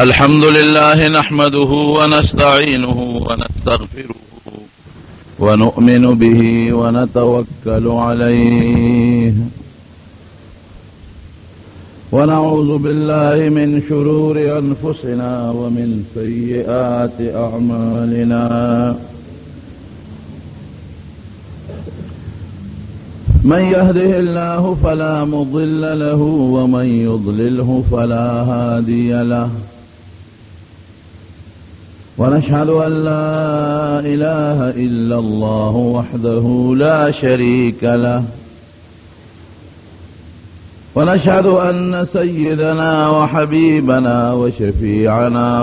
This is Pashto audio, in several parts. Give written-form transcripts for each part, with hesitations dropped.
الحمد لله نحمده ونستعينه ونستغفره ونؤمن به ونتوكل عليه ونعوذ بالله من شرور أنفسنا ومن سيئات أعمالنا من يهده الله فلا مضل له ومن يضلله فلا هادي له ونشهد أن لا إله إلا الله وحده لا شريك له ونشهد أن سيدنا وحبيبنا وشفيعنا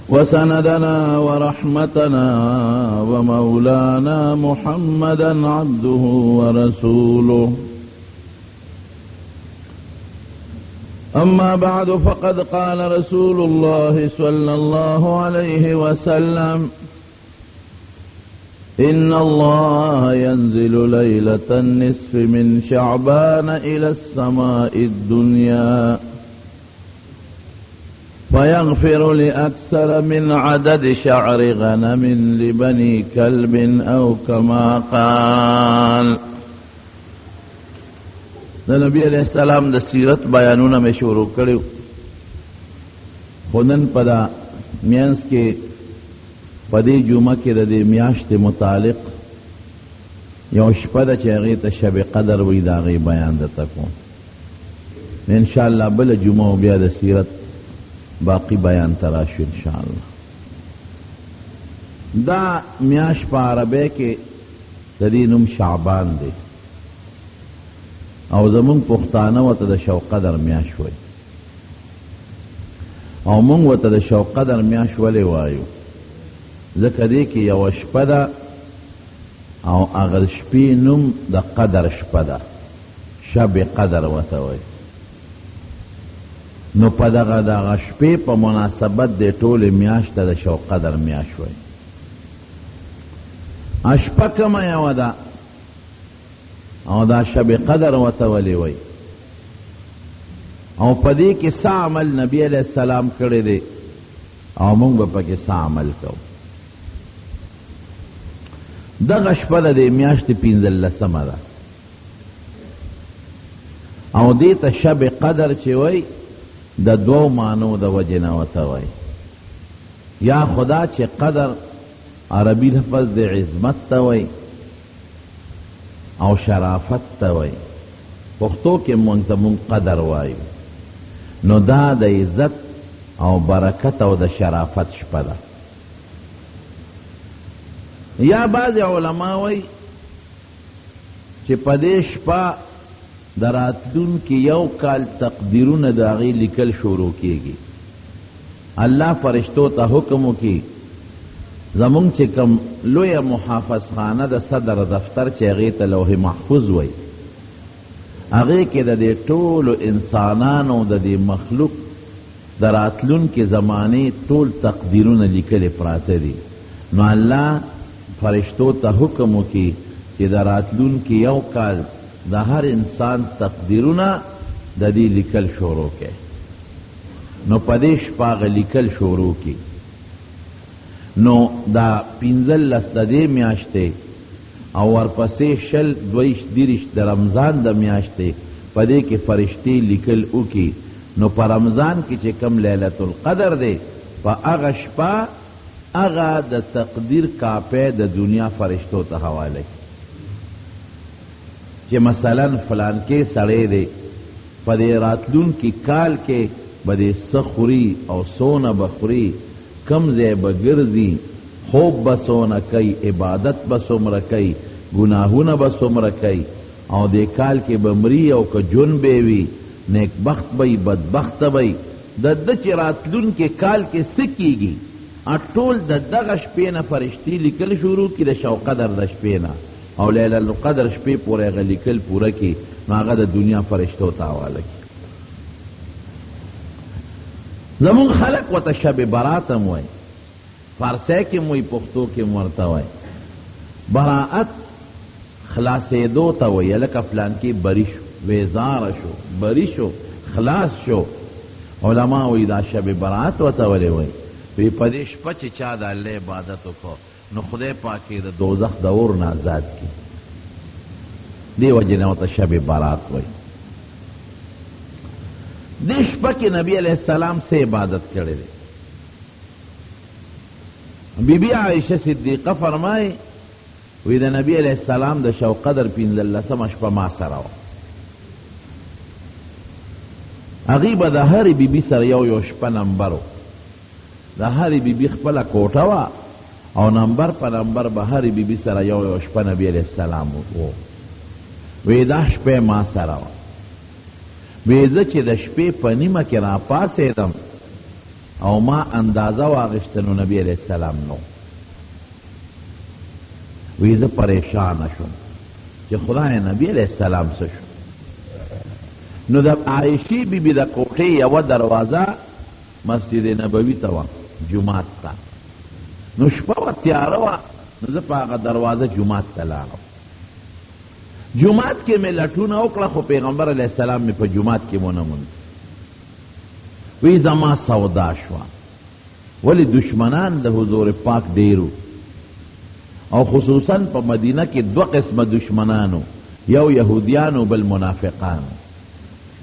وسندنا ورحمتنا ومولانا محمدا عبده ورسوله. أما بعد فقد قال رسول الله صلى الله عليه وسلم: إن الله ينزل ليلة النصف من شعبان إلى السماء الدنيا فيغفر لأكثر من عدد شعر غنم لبني كلب أو كما قال. نبی علیہ السلام د سیرت بیانونه میں شروع کړو، خونن پدا میانس کې پدې جمعه کې د دې میاشتې متعلق یو شپه ده چې هغې ته شب قدر وایي، د هغې بیان درته کوم. ان شاء الله بله جمعه بیا د سیرت باقی بیان ته راشو ان شاء الله. دا میاشت په عربی کې د دې نوم شعبان دی او زمون پښتانه وته د شو قدر میاش وای، او مونږ وته د شو قدر میاش ولې وایو؟ ځکه دې کې یو شپه ده او هغه شپې نوم د قدر شپه ده، شب قدر وته وای. نو په دغه شپې په مناسبت د ټولې میاشت ته د شو قدر میاش وای. شپه کومه یوه ده او دا شب قدر وته ولې وای، او پدې کې څه عمل نبی علیہ السلام کړی دی او موږ به پکې څه عمل کوو. دغه شپه د میاشتې 15مه ده او دې ته شب قدر چې وای د دوو معنو د وجې نه ورته وای. یا خدا چې قدر عربي لفظ د عظمت ته وای او شرافت ته وای، پښتو کې مونږ ته مونږ قدر وایو. نو دا د عزت او برکت او د شرافت شپه ده. یا بعض علما وای چې په دې شپه د راتلونکي یو کال تقدیرونه د هغې لیکل شروع کېږي. الله فرشتو ته حکم وکړي زمونږ چې کوم لویه محافظ خانه د صدر دفتر چې هغې ته لوح محفوظ وای، هغې کې د دې ټولو انسانانو د دې مخلوق د راتلونکي زمانې ټول تقدیرونه لیکلې پراته دي. نو الله فرشتو ته حکم وکړي چې د راتلونکي یو کال د هر انسان تقدیرونه د دې لیکل شروع کړي. نو په دې شپه هغه لیکل شروع کړي. نو دا 15 د دې میاشتې او ورپسې 22 د رمضان د میاشتې په دې کې فرشتې لیکل وکړي. نو په رمضان کې چې کم لیلة القدر دی، په هغه شپه هغه د تقدیر کاپی د دنیا فرشتو ته حواله کړي چې مثلا فلان کې سړی دی په دې راتلونکي کال کې به دې څه خوري او څونه به خوري، کم ځای به ګرځي، خوب به څونه کوي، عبادت به څومره کوي، ګناهونه به څومره کوي، او دې کال کې به مري او که جون به وي، نیک بخت به وي بدبخته به وي. د ده چې راتلونکي کال کې څه کېږي ټول د دغه شپې نه فرشتې لیکل شروع کړي، د شو قدر د شپې نه او لیلة القدر شپې پورې هغه لیکل پوره کړي. نو هغه د دنیا فرشتو ته حواله کړي. زمون خلق وته شب برات هم وای، فارسی کې موي، پښتو کې ورته وای. براءت خلاصېدو ته وایي، لکه فلان کې بری شو. ویزار شو، بری شو، خلاص شو. علماء وی دا شب برات و تولی وی پدیش پچ چا دا اللہ عبادتو کو نو خدای پاکی دا دوزخ دا اور نازاد کی. دی وجہ نوتا شب برات وی. دیش پاکی نبی علیہ السلام سے عبادت کرے دے. بی بی عائشہ صدیقہ فرمائے وی دا نبی علیہ السلام دا شو قدر پینزلسم اشپا ما سراو. اغیب دا هری بی بی سر یو شپا نمبرو. دا هری بی بی خپلا کوٹاوا او نمبر پا نمبر با هری بی بی سر یو شپا نبی علیہ السلام وو. وی دا شپا ما سراو. ویزه چې د شپې په نیمه کې را پاسېدم او ما اندازه واغشتنو نبی علیہ السلام نو. ویزه پریشان شم چې خدای نبی علیہ السلام څه شو. نو د عائشې بی بی د کوټې یوه دروازه مسجد نبوي ته وه، جومات ته. نو شپه وه، تیاره وه، نو زه په هغه دروازه جومات ته لاړم. جماعت کې میں لټونه وکړه خو پیغمبر علیہ السلام میں په جماعت کې مونږ مونږ وی زما سودا شوا. ولی دشمنان د حضور پاک ډیرو او خصوصا په مدینه کې دو قسمه دشمنانو، یو یهودیانو بل منافقانو.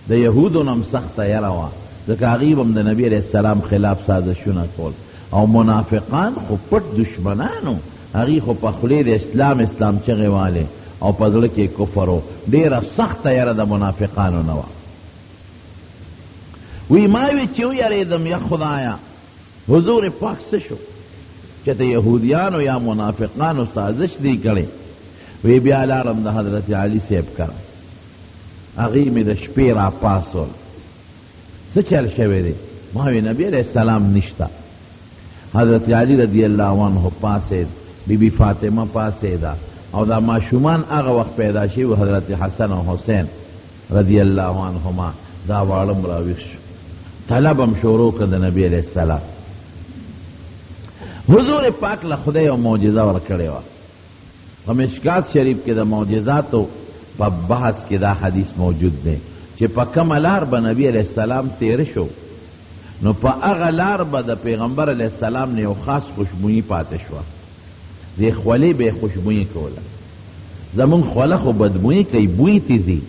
د یهودو نم سخته یره وه ځکه هغوی به د نبی علیہ السلام خلاف سازشونه کول، او منافقان خو پټ دشمنانو، هغوی خو په خولې د اسلام چغې والې او پزړه کې کفرو. ډیره سخته یره د منافقانو نه وه. وی ما وی چې ویریدم یا خدایا حضور پاک څه شو چې ته یهودیانو یا منافقانو سازش دی کړی. وی بیا لاړم د حضرت علی صاحب کره، هغوی مې د شپې را پاسول. څه چل شوی دی؟ ما وی نبی علیہ السلام نشته. حضرت علی رضی اللہ عنہ پاسید، بی بی فاطمه پاسیده، او دا معشومان هغه وخت پیدا شي حضرت حسن او حسین رضی اللہ عنہما. دا واړم راویښ شو، طلبم شروع کړ د نبی علیہ السلام. حضور پاک له خدای یو معجزه ورکړې وه. په مشکات شریف کې د معجزاتو په بحث کې دا حدیث موجود دی چې په کومه لار به نبی علیہ السلام تیر شو نو په هغه لار به د پیغمبر علیہ السلام نه یو خاص خوشبویي پاتې شوه. دی خولی به خوشبوئی کولا. زمون خوله خو بدبوئی کوي، بوئی تیزی،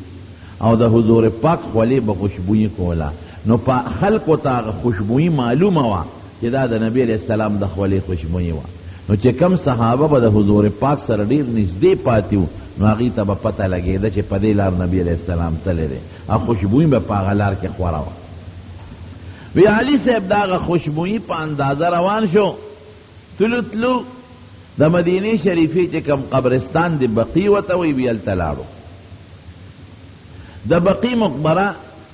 او د حضور پاک خولی به خوشبوئی کولا. نو پا خلقو تا خوشبوئی معلومه وا چې دا د نبی علیہ السلام د خولی خوشبوئی وا. نو چې کم صحابه به د حضور پاک سره ډیر نږدې پاتیو نو هغې ته به پته لګېده چې په دې لار نبی علیہ السلام تللی دی، او خوشبوئی به په هغه لار کې خوره وه. وی علي صاحب د هغه خوشبوئی په اندازه روان شو. تلو د مدینه شریفی چې کم قبرستان دی بقی وته وی بیل تلاړو. د بقی مقبره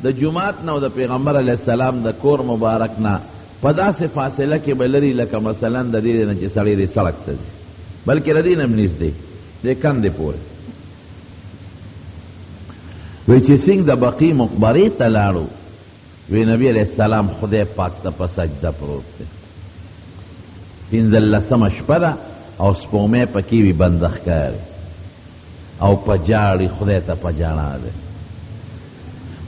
د جمعات نه او د پیغمبر علیہ السلام د کور مبارک نه په داسې فاصله کې بلری لکه مثلا د دې نه چې سړی دی سړک ته ځي، بلکې ردی نه نږدې د کندې پورې. وی چې څنګه د بقی مقبرې ته لاړو وی نبی علیہ السلام خدای پاک ته په سجده پروت دی. 15 شپه ده او سپومه پکی وی بندخ کاری او پا جاڑی خدای تا پا جانا دے.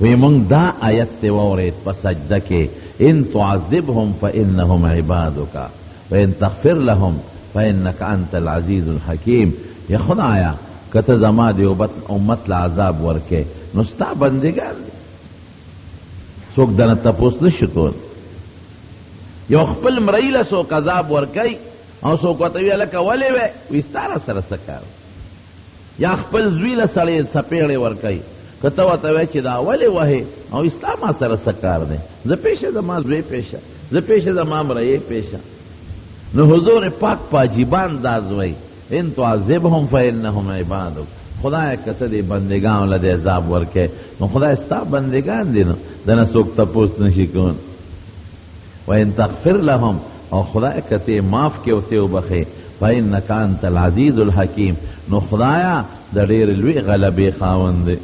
وی منگ دا آیت تے وورید پا سجدہ کے ان تعذبهم فإنهم عبادکا وان تغفر لهم فإنک انت العزیز الحکیم. یا خدایا کتا زما دی امت لعذاب ورکے نستا بندگان دی سوک دن تپوس نشکون. یو خپل مریل سوک عذاب ورکی او سو کوتوی لکه ولی وی وستاره سره سکار. یا خپل زوی له سړی سپېړې ورکوي که ته ورته وایې چې دا ولې وهې او استا ما سره سکار دی، زه پیشه زما زوی پیشه، زه پیشه زما مریی پیشه. نو حضور پاک په عجیبه انداز وایي ان تعذبهم فانهم عبادک. خدای که ته دې بندګانو له دې عذاب ورکې نو خدای ستا بندګان دي، نو دنه څوک تپوس نشي کون. وان تغفر لهم او خدای کته معاف کې او ته وبخې فإنک انت العزیز الحکیم. نو خدایا د ډېر لوی غلبې خاوند دی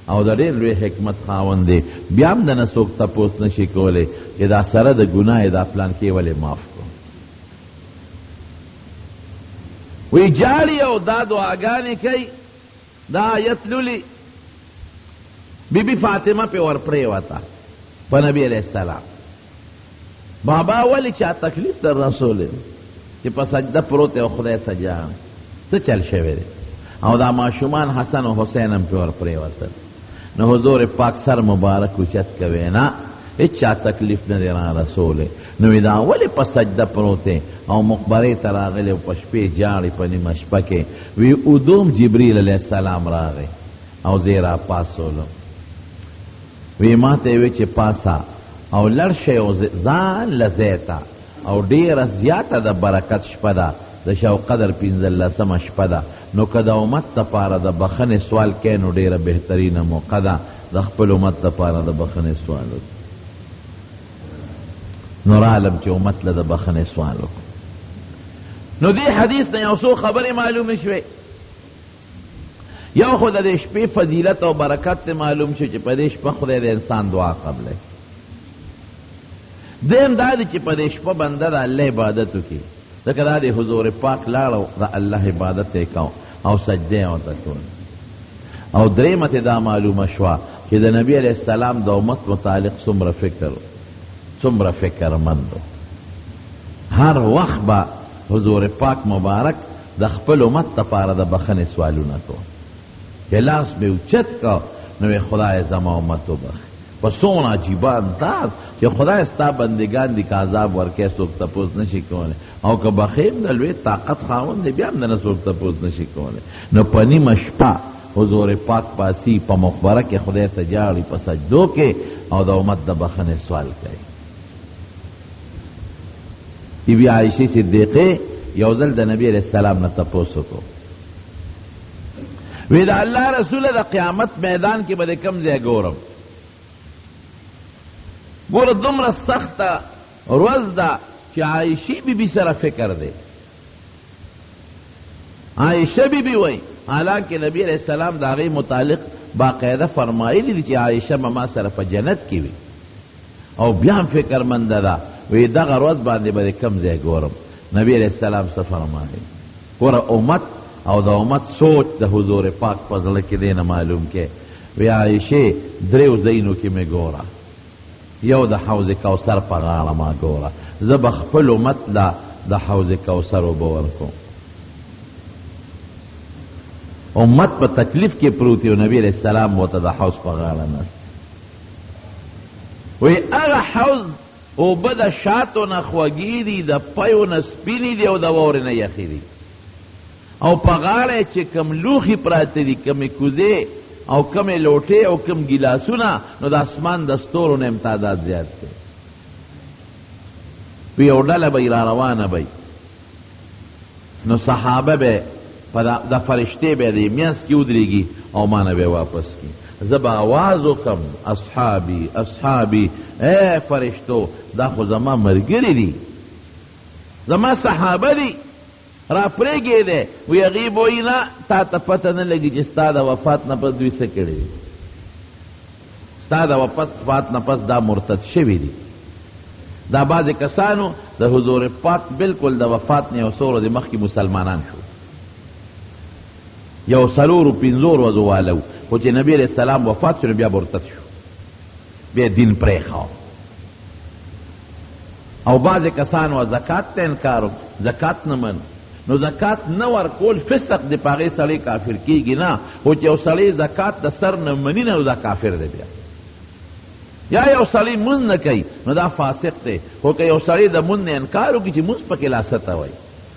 او د ډېر لوی حکمت خاوند دی. بیا هم دنه څوک تپوس نشي کولی چې دا سره د ګناه دا پلان کې ولې معاف کړو. وی جاړي او دا دعاګانې کوي، دا آیت لولي بی بی فاطمه پہ ورپری وتا پا نبی علیہ السلام بابا ولی چا تکلیف در رسول چی پا سجده پروت او خدای سجان تو چل شوی دی او دا معشومان حسن و حسینم پہ ورپری وتا نو حضور پاک سر مبارک اچت کوي نا اچا تکلیف نه را رسول نو دا ولی پا سجده پروته او مقبره تراغلی و پشپی جاڑی پا نیم شپکے وی ادوم جبریل علیہ السلام راغی او زیرا پاسولو وی ماته وی چه پاسا او لرشه او زان لزیتا او دیر زیاده دا برکت شپدا دا شو قدر پینزل لسم شپدا نو که دا امت تا پارا دا بخن سوال کینو دیر بہترین موقع دا دا خپل امت تا پارا دا بخن سوالو نور عالم چه امت لدا بخن سوالو نو دی حدیث نه یو سو خبر معلوم شوی یو خود د شپې فضیلت او برکت معلوم شو چې په دې شپه خدای د انسان دعا قبلې دیم دا چې په دې شپه بنده د الله عبادت وکړي ځکه دا د حضور پاک لاړو د الله عبادت یې کاو او سجده او تکون او دریمه دا معلومه شوه چې د نبی علیہ السلام د امت متعلق څومره فکر مندو هر وخت با حضور پاک مبارک د خپل امت لپاره د بخنې سوالونه کو چې لاس به اوچت کا نو خدای زما امت وبخ په څونه عجیبه انداز چې خدای ستا بندگان دي که عذاب ورکې څوک تپوس نشي کولی او که بخیم د لوی طاقت خاوند دی بیا هم د نه څوک تپوس نشي کولی نو په نیمه شپه حضور پاک پاسی په مقبره کې خدای ته جاړي په سجدو کې او د امت د بخنې سوال کوي بی بی عائشہ صدیقه یو ځل د نبی علیہ السلام نه تپوس وکړو وی دا الله رسول د قیامت میدان کې به کم ځای ګورم ګوره دومره سخته ورځ ده چې عائشې بی بی سره فکر دی عائشہ بی بی وی حالانکه نبی علیہ السلام دا غي متعلق باقاعده فرمایلی دي چې عائشہ ما سره په جنت کې وي او بیا فکر مند ده وی دغه ورځ باندې به کم ځای ګورم نبی علیہ السلام څه فرمایي ګوره امت او د امت سوچ د حضور پاک په زړه کې دی نه معلوم کې وی عائشې دریو ځایونو کې مې ګوره یو د حوض کوثر په غاړه ما ګوره زه به خپل امت له د حوض کوثر اوبه ورکوم امت په تکلیف کې پروت یو نبی علیہ السلام ورته د حوض په غاړه ناست وی هغه حوض اوبه د شاتو نه خوږې دي د پیو نه سپینې دي او د واورې نه یخې دي او په غاړه چې کم لوښي پراته دي کمې کوزې او کمې لوټې او کم ګیلاسونه نو د اسمان د ستورو نه امتداد زیات دی په یو ډله به را روانه به نو صحابه به د فرشتې به د میانس کې ودرېږي او ما نه به واپس کی زه به آواز وکم اصحابي اصحابي اے فرشتو دا خو زما ملګري دي زما صحابه دي را پرېږې دی وی هغې به وایي نه تا ته پته نه لګي چې ستا د وفات نه پس دوی څه کړي دي ستا د وفات نه پس دا مرتد شوي دي دا بعضې کسانو د حضور پاک بالکل د وفات نه یو څو ورځې مخکې مسلمانان شو یو څلورو پنځو ورځو واله خو چې نبی علیہ السلام وفات شو بیا مرتد شو بیا دین پرېښاو او بعضې کسانو زکات ته انکار زکات نه من نو زکات نه ورکول فسق دی په هغې سړی کافر کېږي نه خو چې یو سړی زکات د سر نه مني نه دا کافر دی بیا یا یو سړی مونځ نه کوي نو دا فاسق دی خو که یو سړی د مونځ نه انکار وکړي چې مونځ پکې لاسته وایي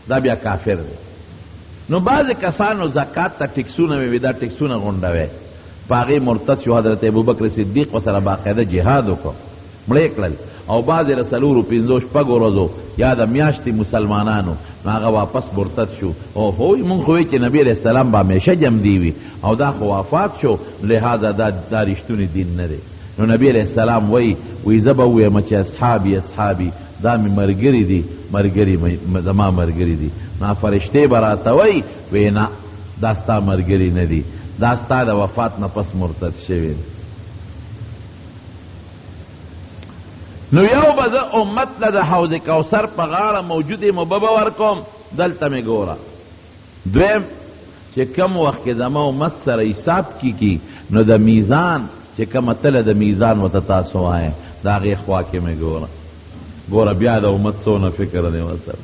دا بیا کافر دی نو بعضې کسانو زکات ته ټکسونه وي دا ټکسونه غونډوي په هغې مرتد شو حضرت ابوبکر صدیق ورسره باقاعده جهاد وکړو مړې کړل او بعضې د څلورو پنځو شپږو ورځو یا د میاشتې مسلمانانو نو هغه واپس مرتد شو او هوی مونږ خو چې نبی علیہ السلام به همیشه جمدي وي او دا خو وفات شو لہذا دا رښتونی دین نه دی نو نبی علیہ السلام وی زه به ووایم چې اصحابي اصحابي دا مې ملګري دي زما ملګري دي نو فرشتې به راته وی نه دا ستا ملګري نه دي دا ستا د وفات نه پس مرتد شوي نو یو به زه امت له د حوض کوثر په غاړه موجود یم اوبه به ورکوم دلته مې ګوره دویم چې کم وخت کې زما امت سره حساب کیږي نو د میزان چې چې کومه تله د میزان ورته تاسو وایئ د هغې خوا کې مې ګوره بیا د امت څونه فکر دی ورسره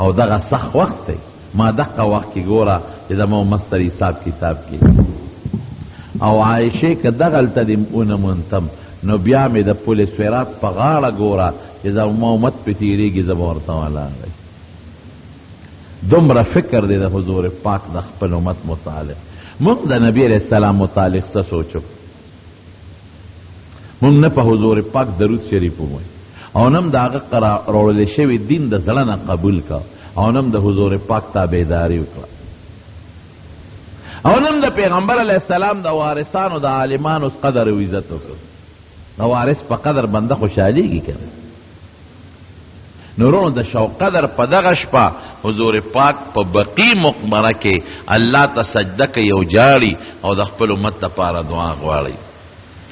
او دغه سخت وخت دی ما دغه وخت کې ګوره چې زما امت سره حساب کتاب کې او عایشې که دغلته دې ونه منتم نو بیا مې د پل صراط په غاړه ګوره چې زما امت پې تېرېږي زه به ورته ولاړ دی دومره فکر دی د حضور پاک د خپل امت متعلق موږ د نبی علیہ السلام متعلق څه سوچو موږ نه په حضور پاک درود شریف ووایو او نم د هغه راوړلی شوي دین د زړه نه قبول کا او نم د حضور پاک تابعداري وکړه او نم د پیغمبر علیہ السلام د وارثانو د عالمانو قدر او عزت وکړه د وارث په قدر بنده خوشحالیږي کنه نورونو د شو قدر په دغه شپه حضور پاک په بقی مقبره کې الله ته سجده کوي او جاړي او د خپل امت لپاره دعا غواړي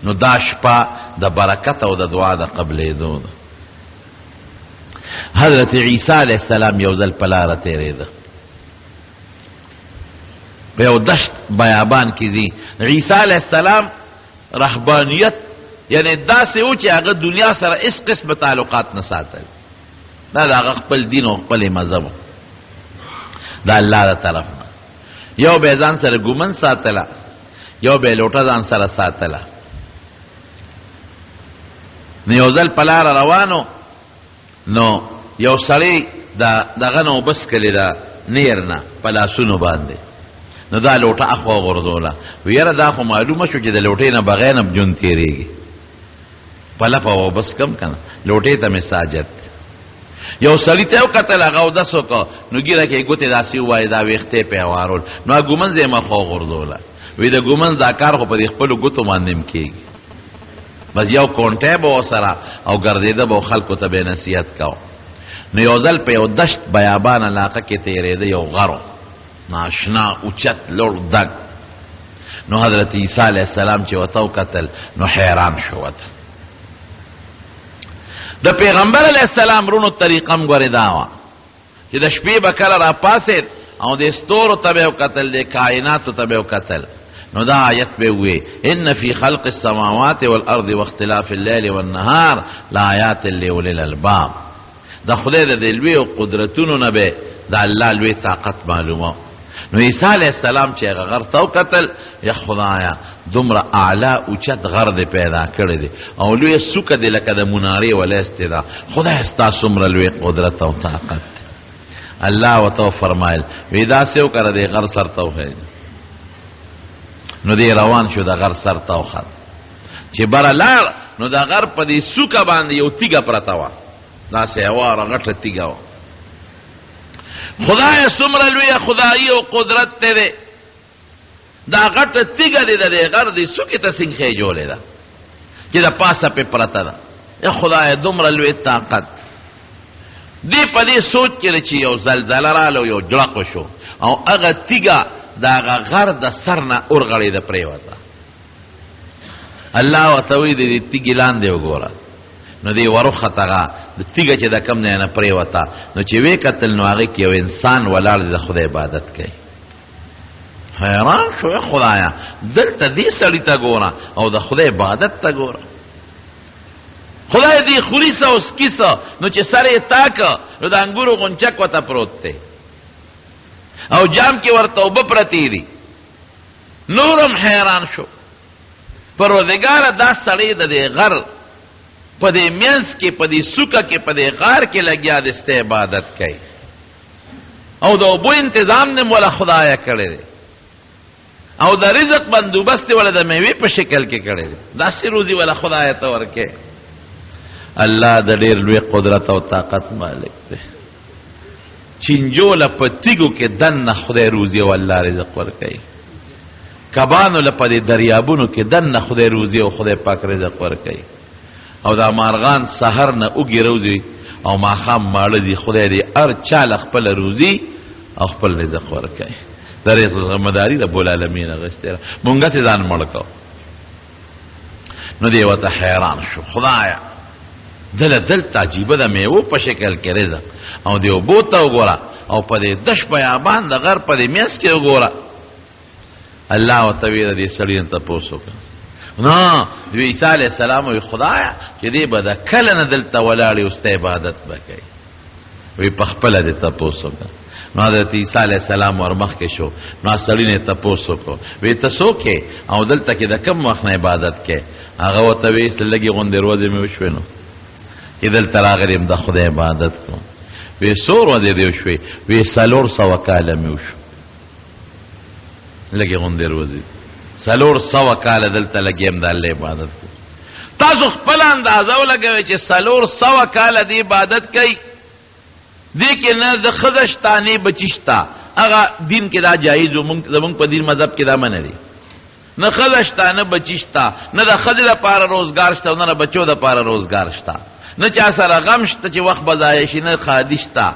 نو دا شپه د برکت او د دعا د قبلېدو ده حضرت عیسی علیہ السلام یو ځل په لاره تېرېده په یو دشت بیابان کې ځي عیسی علیہ السلام رهبانیت یعنی داسې و چې هغه دنیا سره هېڅ قسم تعلقات نه ساتل دا د هغه خپل دین او خپل مذهب د الله د طرف نه یو به ځان سره ګومن ساتله یو به لوټه ځان سره ساتله نو یو ځل په لاره روانو نو یو سړی دغه نه اوبه څکلې ده نیر نه په لاسونو باندې نو دا لوټه اخوا غورځوله یاره دا خو معلومه شو چې د لوټې نه بغیر نه ژوند تېرېږي په لپه اوبه څکم که نه لوټې ته مې ساجت یو سړي ته وکتل هغه اودس وکړه نو ګیره کې ګوتې داسې ووایي دا ویښتې پې وارول نو هغه ګومنځ یې مخوا غورځوله وی د ګومنځ دا کار خو په دې خپلو ګوتو باندې م کېږي بس یو کونټی به ورسره او ګرځېده به خلکو ته به نصیحت کو نو یو ځل په یو دشت بیابان علاقه کې تېرېده یو غرو ناشنا اوچت لوړ دګ نو حضرت عیسی علیہ السلام چې ورته وکتل نو حیران شو ورته د پیغمبر علیہ السلام رونو طریقه م ګورې دا وه چې د شپې به کله راپاسېد او د ستورو ته به یې وکتل د کائناتو ته به یې وکتل نو دا آیت به وی ان فی خلق السماوات والارض واختلاف الليل والنهار لآیات لاولی الالباب دا خدای د دې لوی قدرتونو نه به د الله لوی طاقت معلومه نو عیسی علیہ السلام چې هغه غر ته وکتل یا خدایا دومره اعلی اوچت غر دې پیدا کړی دی او لوی څوکه دی لکه د منارې ولیستې ده خدای ستا څومره لوی قدرت او طاقت الله ورته فرمایل وی داسې وکړه دې غر سر ته وخېږي نو دی روان شو د غر سر ته وخت چې بره لاړ نو د غر په دې څوکه باندې یو تیږه پرته وه داسې هواره غټه تیږه وه خدای څومره لویه خدایي او قدرت ته دی دا غټه تیږه دی د دې غر دې څوکې ته څنګه جوړې ده چې د پاسه پې پرته ده یا خدای دومره لوی طاقت دی په دې سوچ کې چې یو زلزله راغله یو جړق وشو او هغه تیږه د هغه غر د سر نه اورغړېده پرېوته الله ورته وایي د دې تیږې لاندې وګوره نو دی وروخت هغه د تیږه چې د کم ځای نه پرېوته نو چې ویې کتل نو هغې کې یو انسان ولاړ دی د خدای عبادت کوي حیران شو خدایا دلته دې سړي ته ګوره او د خدای عبادت ته ګوره خدای دې خوري څه او سکي څه نو چې سر یې تاکه نو د انګورو غونچک ورته پروت دی او جام کې ورته اوبه پرتې دي نورم حیران شو پروردګاره دا سړی د دې غر په دې منځ کې په دې څوکه کې په دې غار کې لګیا د ستا عبادت کوي او د اوبو انتظام نه مولا خدایه کړی دی او د رزق بندوبست ولا د میوې په شکل کې کړی دی داسې روزي ولا خدایه ته ورکې الله د ډېر لوی قدرت او طاقت مالک دی چینجوله په تیږو کې دننه خدای روزي او الله رزق ورکوي کبانو له په دې دریابونو کې دننه خدای روزي او خدای پاک رزق ورکوي او دا مارغان سحر نه اوږې روزي او ماښام ماړه ځي خدای دې هر چا له خپله روزي او خپل رزق ورکوي د رزق ذمهداري رب العالمین اخیستې ده مونږ هسې ځان مړ کوو نو دی ورته حیران شو خدایه دلته عجیبه د میوو په شکل کې رزق او د اوبو ته وګوره او په دې دشت بیابان د غر په دې میز کې وګوره الله ورته ویل دې سړي نه تپوس وکړه نه عیسی علیہ السلام وی خدایا چې دې به د کله نه دلته ولاړې اوس ته عبادت به کوي وی په خپله دې تپوس وکړه نو حضرت عیسی علیہ السلام ورمخکې شو نو سړي نه تپوس وکړو وی ته څوک یې او دلته کې د کوم وخت نه عبادت کوې هغه ورته وی لږې غوندې ورځې مې وشوې نو چې دلته راغلی یم د خدای عبادت کوم وی څو ورځې دې وشوې وی 400 کاله مې وشو لږې غوندې ورځې 400 کاله دلته لګیم د الله عبادت کوم تاسو خپل اندازه ولګوئ چې 400 کاله دې عبادت کوي دې کې نه د ښځه شته نه بچي شته هغه دین کې دا جایز زمونږ په دین مذهب کې دا منع دی نه ښځه شته نه بچي شته نه د ښځې دپاره روزګار شته او نه د بچو دپاره روزګار شته نه چا سره غم شته چې وخت به ضایع شي نه خادي شته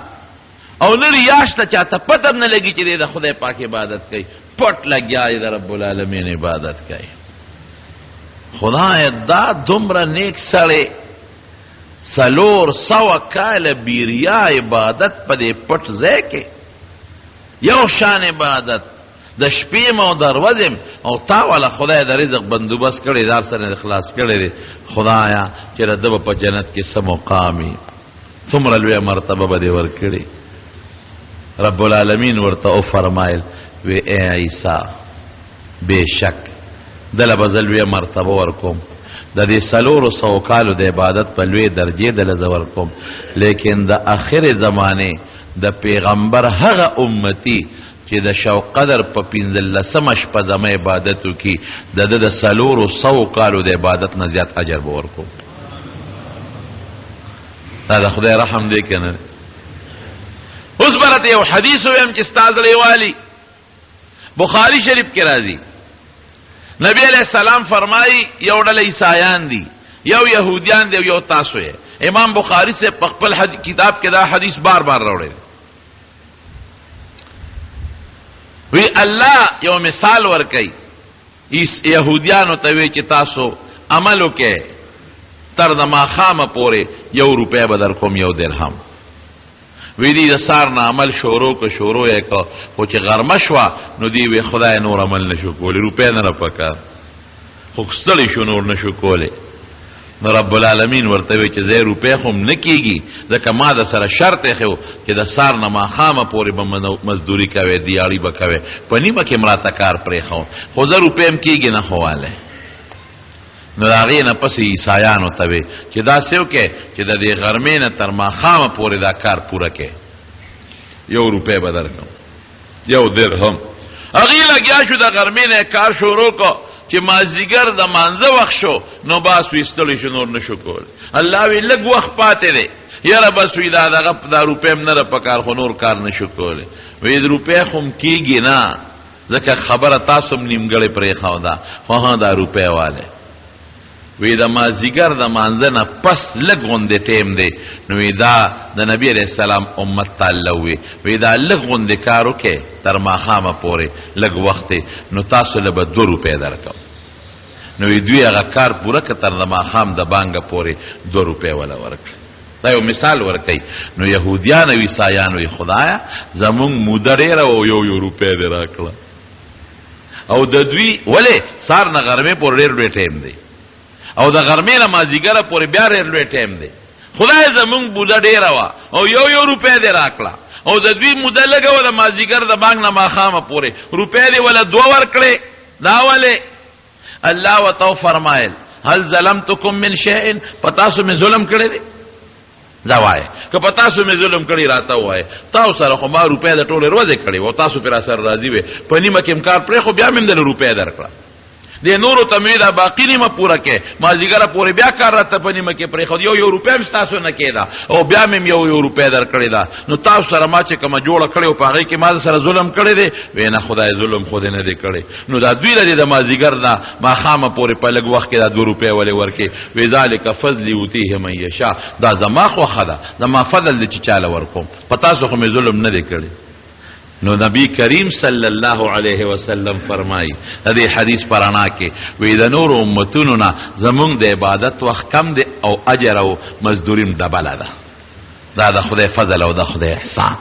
او نه ریا شته چاته پته هم نه لګي چې دی د خدای پاک عبادت کوي پټ لګیا دی د رب العالمین عبادت کوي خدای دا دومره نیک سړی 400 کاله بیریا عبادت په دې پټ ځای کې یو شان عبادت د شپې مو د ورځې او تا والا خدای د رزق بندوبست کړی دار سره اخلاص کړی خدایا چې د دب په جنت کې سم مقامي څومره لوی مرتبه به دې ورکړي رب العالمین ورته او فرمایل وی اے عیسی بشک دله به لوی مرتبه ورکوم د دې 400 کالو د عبادت په لوی درجه دله زور کوم لیکن د اخر زمانه د پیغمبر هغه امتی چې د شو قدر په 15 شپه زمه عبادت وکي د 400 کالو د عبادت نه زیات اجر به ورکوم دا خدای رحم دی کنه اوس برته یو حدیث ویم چې استاد لیوالی بخاری شریف کې راځي نبی علیہ السلام فرمائی یو ډله عیسایان دي یو یهودیان دي یو تاسو یې امام بخاری سے خپل کتاب کې دا حدیث بار بار راوړی وی الله یو مثال ورکي یهودیانو ته وی چې تاسو عمل وکړئ تر د ماښامه پورې 1 روپۍ به در کوم 1 درهم وی دی د سار نه عمل شروع یې که خو چې غرمه شوه نو دی وی خدای نور عمل نشو کولی روپۍ نه راپکار خو ستړی شو نور نشو کولی نو رب العالمین ورته وی چې زه روپۍ خو هم نه کېږي ځکه ما د سره شرط ایښی چې د سار نه ماښامه پورې به مزدوري کوې دیاړي به کوې په نیمه کې م راته کار پرېښود خو زه روپۍ هم کېږي نه خو والی نو د هغې نه پسې عیسایانو ته وی چې داسې وکړې چې د دې غرمې نه تر ماښامه پورې دا کار پوره کړې 1 روپۍ به درکړم 1 درهم هغې لګیا شو د غرمې نه کار شروع کړو چې مازدیګر د مانځه وخت شو نو بس وی ستړی شو نور نشو کولی الله وی لږ وخت پاتې دی یاره بس وی دا روپۍ هم نه ده په کار خو نور کار نشو کولی وی د روپۍ خو هم کېږي نه ځکه خبره تاسو هم نیمګړې پرېښوده خو ها دا روپۍ والی وی د مازدیګر د مانځه نه پس لږ غوندې ټیم دی نو وی دا د نبی علیہ السلام امت ته الله وی دا لږ غوندې کار وکړئ تر ماښامه پورې لږ وخت نو تاسو له به 2 روپۍ درکړم نو وی دوی هغه کار پوره کړه تر د ماښام د بانګه پورې 2 روپۍ وله ورکړه دا یو مثال ورکوي نو یهودیان او عیسایان وی خدایا زمونږ موده ډېره او 1 روپۍ دې راکړه او د دوی ولې سار نه غرمې پورې ډېر لوی ټیم دی او د غرمې نه مازدیګره پورې بیا ډېر لوی ټیم دی خدای زمونږ موده ډېره وه او 1 روپۍ دې راکړه او د دوی موده لږه وه د مازدیګر د بانګ نه ماښامه پورې روپۍ دې وله 2 ورکړې دا ولې الله ورته فرمایل هل ظلمتکم من شیء په تاسو مې ظلم کړی دی دا وایه که په تاسو مې ظلم کړی راته ووایه تاسو سره خو ما روپۍ د ټولې ورځې کړې وه او تاسو پرې راسره راضي وې په نیمه کې م کار پرېښو بیا مې هم دله روپۍ درکړه د نورو ته مې دا باقي نیمه پوره کې مازدیګره پورې بیا کار راته په نیمه کې پرېښود 1 روپۍ هم ستاسو نه کېده او بیا مې 1 روپۍ درکړې ده نو تاسو سره ما چې کومه جوړه کړې وه په هغې کې ما سره ظلم کړی دی وی نه خدای ظلم خو دې نه دی کړی نو دا دوی له دې د مازدیګر نه ماښامه پورې په لږ وخت کې دا 2 روپۍ ولې ورکړې وی ذلک فضل یؤتیه من یشاء دا زما خوښه ده زما فضل دی چې چاله ورکوم په تاسو خو مې ظلم نه دی کړی نو نبی کریم صلی الله علیه وسلم فرمایي د دې حدیث پرانا کې وی د نور امتونو نه زمونږ د عبادت وخت کم دی او اجر او مزدوریم ډبله ده دا د خدای فضل او د خدای احسان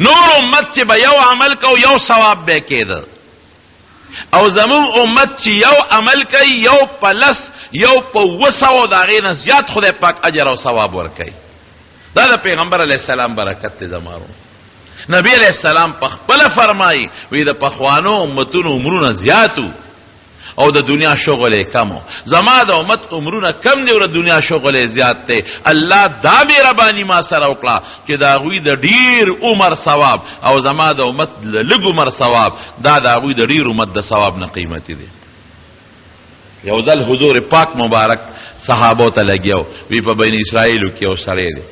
نور امت چې به یو عمل کو یو ثواب به کېده او زمون امت چې یو عمل کوي یو پلس یو په 200 دغه نه زیات خدای پاک اجر او ثواب ورکوي. دا د پیغمبر علیه السلام برکت ته زمارو. نبی علیہ السلام په خپل فرمایي وی د پخوانو امتونو عمرونه زیاتو او د دنیا شغل کمو، زما د امت عمرونه کم دی او د دنیا شغل زیات دی. الله دا مهرباني ما سره وکړه چې دا غوی د ډیر عمر ثواب او زما د امت لږ عمر ثواب دا د غوی د ډیر امت د ثواب نه قیمتي دی. یو ځل حضور پاک مبارک صحابو ته لګیاو وی په بنی اسرائیل کې او سره دی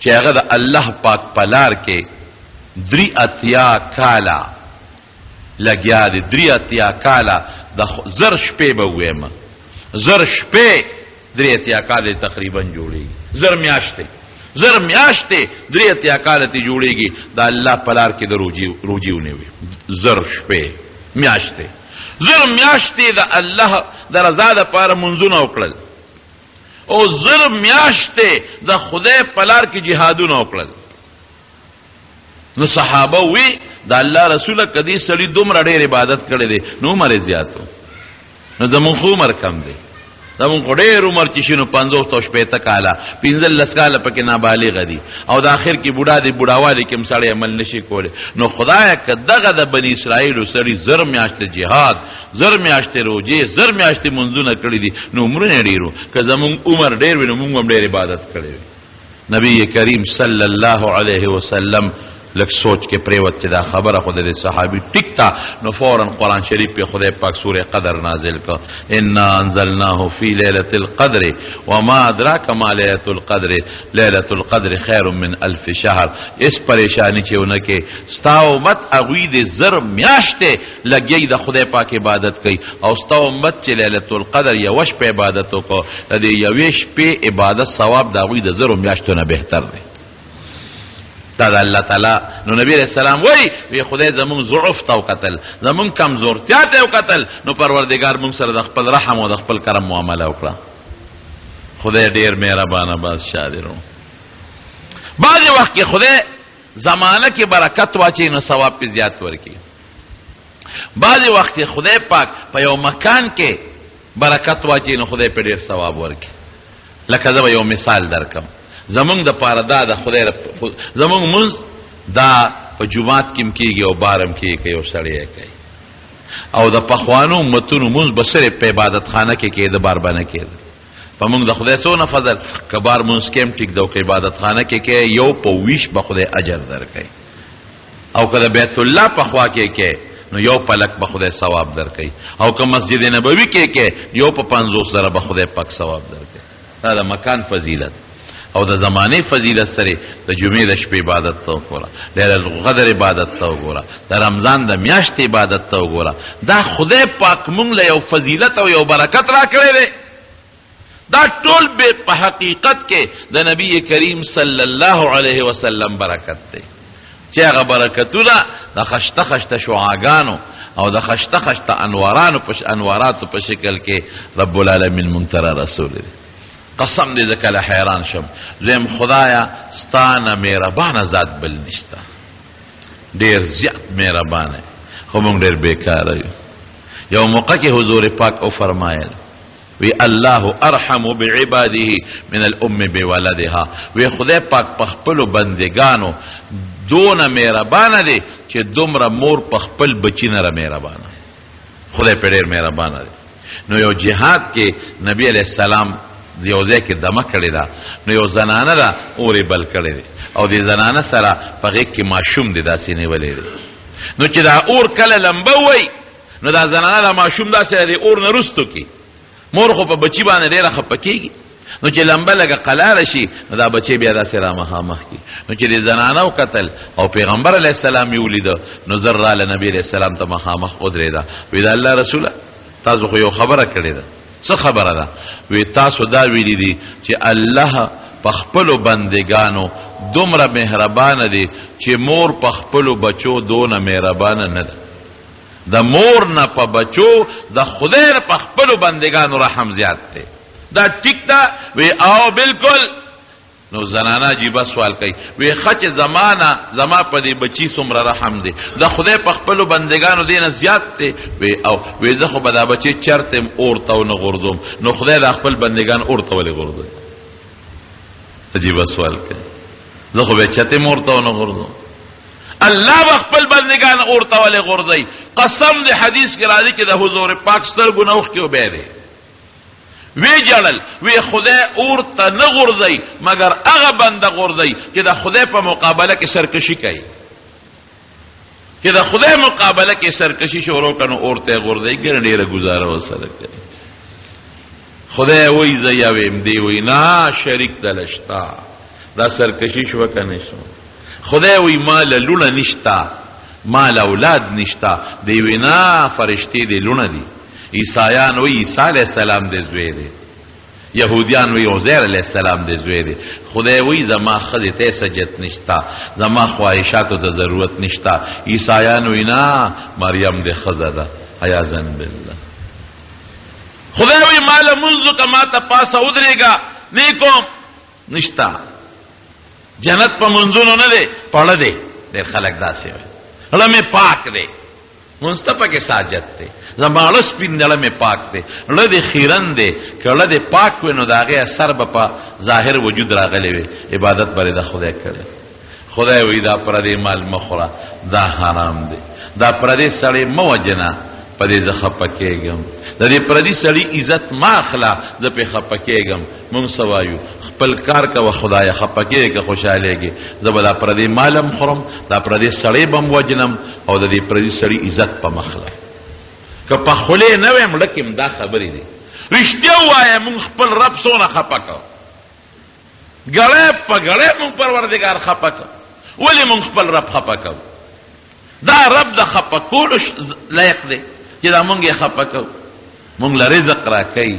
چې هغه د الله پاک پلار کې 83 کالا لګیا دی. 83 کالا د زر شپې به ویم، زر شپې 83 کاله تقریبا جوړیږي. زر میاشتې 83 کاله ته جوړیږي. د الله پلار کې د روجیونه وي. زر شپې میاشتې، زر میاشتې د الله د رضا لپاره منځونه وکړل او زر میاشتې د خدای پلار کې جهادونه وکړل. نو صحابه وی د الله رسول کدی سړي دومره ډېر عبادت کړي دي نو عمر زیاتو، نو زمون خو عمر کم دی. زمون خو ډېر عمر چې شنو 50 کاله 15 کاله پکې نابالغ دي او د اخر کې بوډا دی، بوډاوالي کې مسړی عمل نشي کوله. نو خدای کداغه د بنی اسرائیل سړي زر میاشت جهاد، زر میاشت روزه، زر میاشت منځونه کړی دي نو عمرونه ډېرو. که زمون عمر ډېر وي نو موږ هم ډېر عبادت کړی. نبی کریم صلی الله علیه وسلم لک سوچ کے پریوت چې دا خبره خود دې صحابي ټیک تا نو فوراً قرآن شریف په خدای پاک سوره قدر نازل کا انا انزلناه فی لیلۃ القدر وما ادراک ما لیلۃ القدر لیلۃ القدر خیر من الف شهر. اس پریشانی چې ونکه ستاو مت اغوی دې زر میاشته لګی د خدای پاک عبادت کوي او ستاو مت چې لیلۃ القدر یوش په عبادت کو د یوش په عبادت ثواب د اغوی د زر میاشتو نه بهتر دی. دا الله تعالی نو نبی علیہ السلام وی خدای زمون ضعف تو قتل زمون کمزورتیا ته قتل نو پروردگار مون سره د خپل رحم او د خپل کرم معامله وکړه. خدای ډیر مهربانه بادشاہ دی. بعض وخت کې خدای زمانہ کې برکت واچي نو ثواب په زیات ورکي. بعض وخت کې خدای پاک په یو مکان کې برکت واچي نو خدای په ډیر ثواب ورکي. لکه زه یو مثال درکم. زمونږ د پاره دا د خدای زمونږ منځ دا په جمعات کې کېږي او بارم کې یو سړی کوي او د پخوانو امتونو منځ به صرف په عبادت خانه کې کېده، بار به نه کېده. په موږ د خدای څونه فضل که بار منځ کې هم ټیک ده او که عبادت خانه کې کې یو په 20 به خدای اجر درکوي او که د بیت الله په خوا کې کې نو یو پلک به خدای ثواب درکوي او که مسجد نبوي کې کې یو په 50 زره به خدای پاک ثواب درکوي. دا د مکان فضیلت او د زمانه فضیلت سره د جمعې د شپې عبادت ته وګوره، لیلۃ القدر عبادت ته وګوره، د رمضان د میاشتې عبادت ته وګوره. دا خدای پاک مونږ له یو فضیلت او یو برکت راکړی دی. دا ټول به په حقیقت کې د نبی کریم صلی الله علیه وسلم برکت دی چې هغه برکتونه د خشته شعاګانو او د خشته انواراتو په شکل کې رب العالمین منتر رسول دی. قسم دې ځکه له حیران شم زم خدایا ستانه مهربانه ذات بل نشته، ډیر زیات مهربانه خو موږ ډیر بیکاره یو. یو موقع کې حضور پاک او فرمایل وی الله ارحم بعباده من الام بولدها. وی خدای پاک په خپل بندگانو دونه مهربانه دی چې دومره مور په خپل بچی نه مهربانه. خدای په ډیر مهربانه دی. نو یو جهاد کې نبی علیہ السلام یو ځای کې دمه کړې ده نو یو زنانه ده اورې بل کړی دی او دې زنانه سره په غېږ کې ماشوم دی داسې نیولی دی. نو چې دا اور کله لمبه وی نو دا زنانه دا ماشوم داسې د اور نه رستو کی. مور خو په بچی باندې ډېره خفه کېږي نو چې لمبه لږه قلاله شي نو دا بچی بیا داسې را مخامخ کی. نو چې دې زنانه وکتل او پیغمبر علیه السلام یې ولیده نو زر راله نبي علیه السلام ته مخامخ ودرېده. وی د الله رسوله تاسو خو یو خبره کړې ده. څه خبره ده؟ وی تاسو دا ویلی دي چې الله په خپلو بندگانو دومره مهربانه دی چې مور په خپلو بچو دونه مهربانه نه ده. د مور نه په بچو د خدای په خپلو بندگانو رحم زیات دی. دا ټیک ده؟ وی او بالکل نو زنانا عجیبه سوال کوي وی خچ زمانہ زما په دې بچی څومره رحم دی د خدای په خپل بندگانو دینه زیات دی وی او وی زه خو به دا بچی چرته اورته نه غردم نو خدای د خپل بندگان اورته ولې غردم عجیبه سوال کوي زه خو به چته مورته نه غردم الله خپل بندگان اورته ولې غردای قسم دې حدیث کې راځي چې د حضور پاک سر ګناوخ کې وبې دی وی جړل وی خدای اور ته نه غورځي مگر هغه بنده غورځي چې د خدای په مقابله کې سرکشي کوي چې د خدای مقابله کې سرکشي شروع کنو اور ته غورځي ګرډیره گزاره وسره کوي خدای وی زیا ویم دی وی نه شریک دلشتا دا سرکشي شو کنه شو خدای وی مال لونه نشتا مال اولاد نشتا دی وینا فرشتي دی لونه دی عیسایان وی عیسی علیہ السلام دے زوی دے یهودیان وی عزیر علیہ السلام دے زوی دے خدای وی زما خدای ته سجت نشتا زما خواہشاتو ته ضرورت نشتا عیسایان وی نا مریم دے خزدا عیاذن بالله خدای وی مال منذ کما تا پاسا ودریگا نیکوم نشتا جنت په منځونو نه دی پړه دی ډېر خلک داسې وي هله مې پاک دی مصطفی کې ساجت دی زماړه سپیندله مې پاک دی له دې خیرن دی کله دې پاک وینو دا غي اثر په ظاهر وجود راغلی وي عبادت بری د خدای کړي خدای وی دا پر دې مال مخوره دا حرام دی دا پر دې سړی موجنا پدې زه خپکېږم د دې پردي سړی عزت ما اخلا زه په خپکېږم مونږ سوایو خپل کار کوه خدای خپکېږي خوشالېږي زه به دا پردي مالم خورم دا پردي سړی بم وجنم او د دې پردي سړی عزت په مخله که په خولې نه ویم لکم دا خبرې دي رښتیا وایه مونږ خپل رب سونه خپکو ګړی په ګړی مونږ پروردګار خپکو ولې مونږ خپل رب خپکو دا رب د خپکولو لایق دی چې دا مونږ یې خپه کوو مونږ له رزق را کوي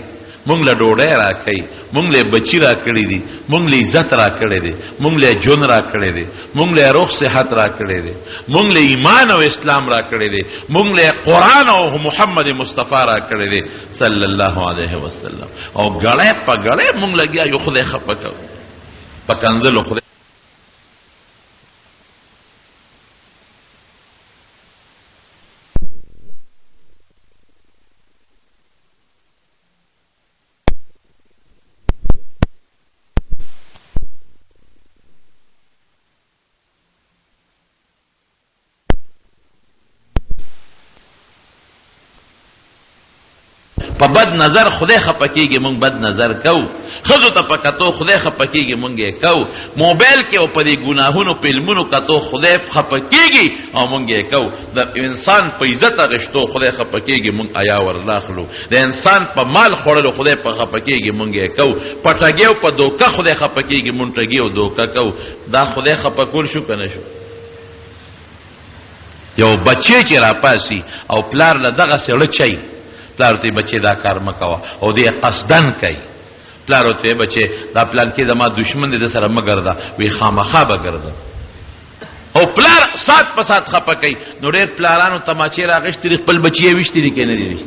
مونږ له ډوډۍ را کوي مونږ له بچي را کړي دي مونږ له عزت را کړی دی مونږ له ژوند را کړی دی مونږ له روغ صحت را کړی دی مونږ له ایمان او اسلام را کړی دی مونږ له قرآن او محمد مصطفی را کړی دی صلی الله علیه وسلم او ګړی په ګړی مونږ لګیا یو خدای خپه کوو په کنځلو خدای په بد نظر خدای خپکیږي مونږ بد نظر کو خزو ته پکاتو خدای خپکیږي مونږ یې کو موبایل کې او په دې ګناهونو فلمونو کاتو خدای خپکیږي او مونږ یې کو د انسان په عزت غشتو خدای خپکیږي مونږ آیا ورلاخلو د انسان په مال خورلو خدای په خپکیږي مونږ یې کو پټګیو په دوکه خدای خپکیږي مونږ ټګیو دوکه کو دا خدای خپکول شو کنه شو یو بچی چې را پاسي او پلار له دغه سره چي پلار ته بچی دا کار مکوا او دې قصدن کوي پلار ته بچی دا پلان کې زما دشمن دې سره مگر دا وی خامخا بګردا او پلار سات په سات خپه کوي نو ډېر پلارانو تماچې راغشتري خپل بچی وشتري کې نه دي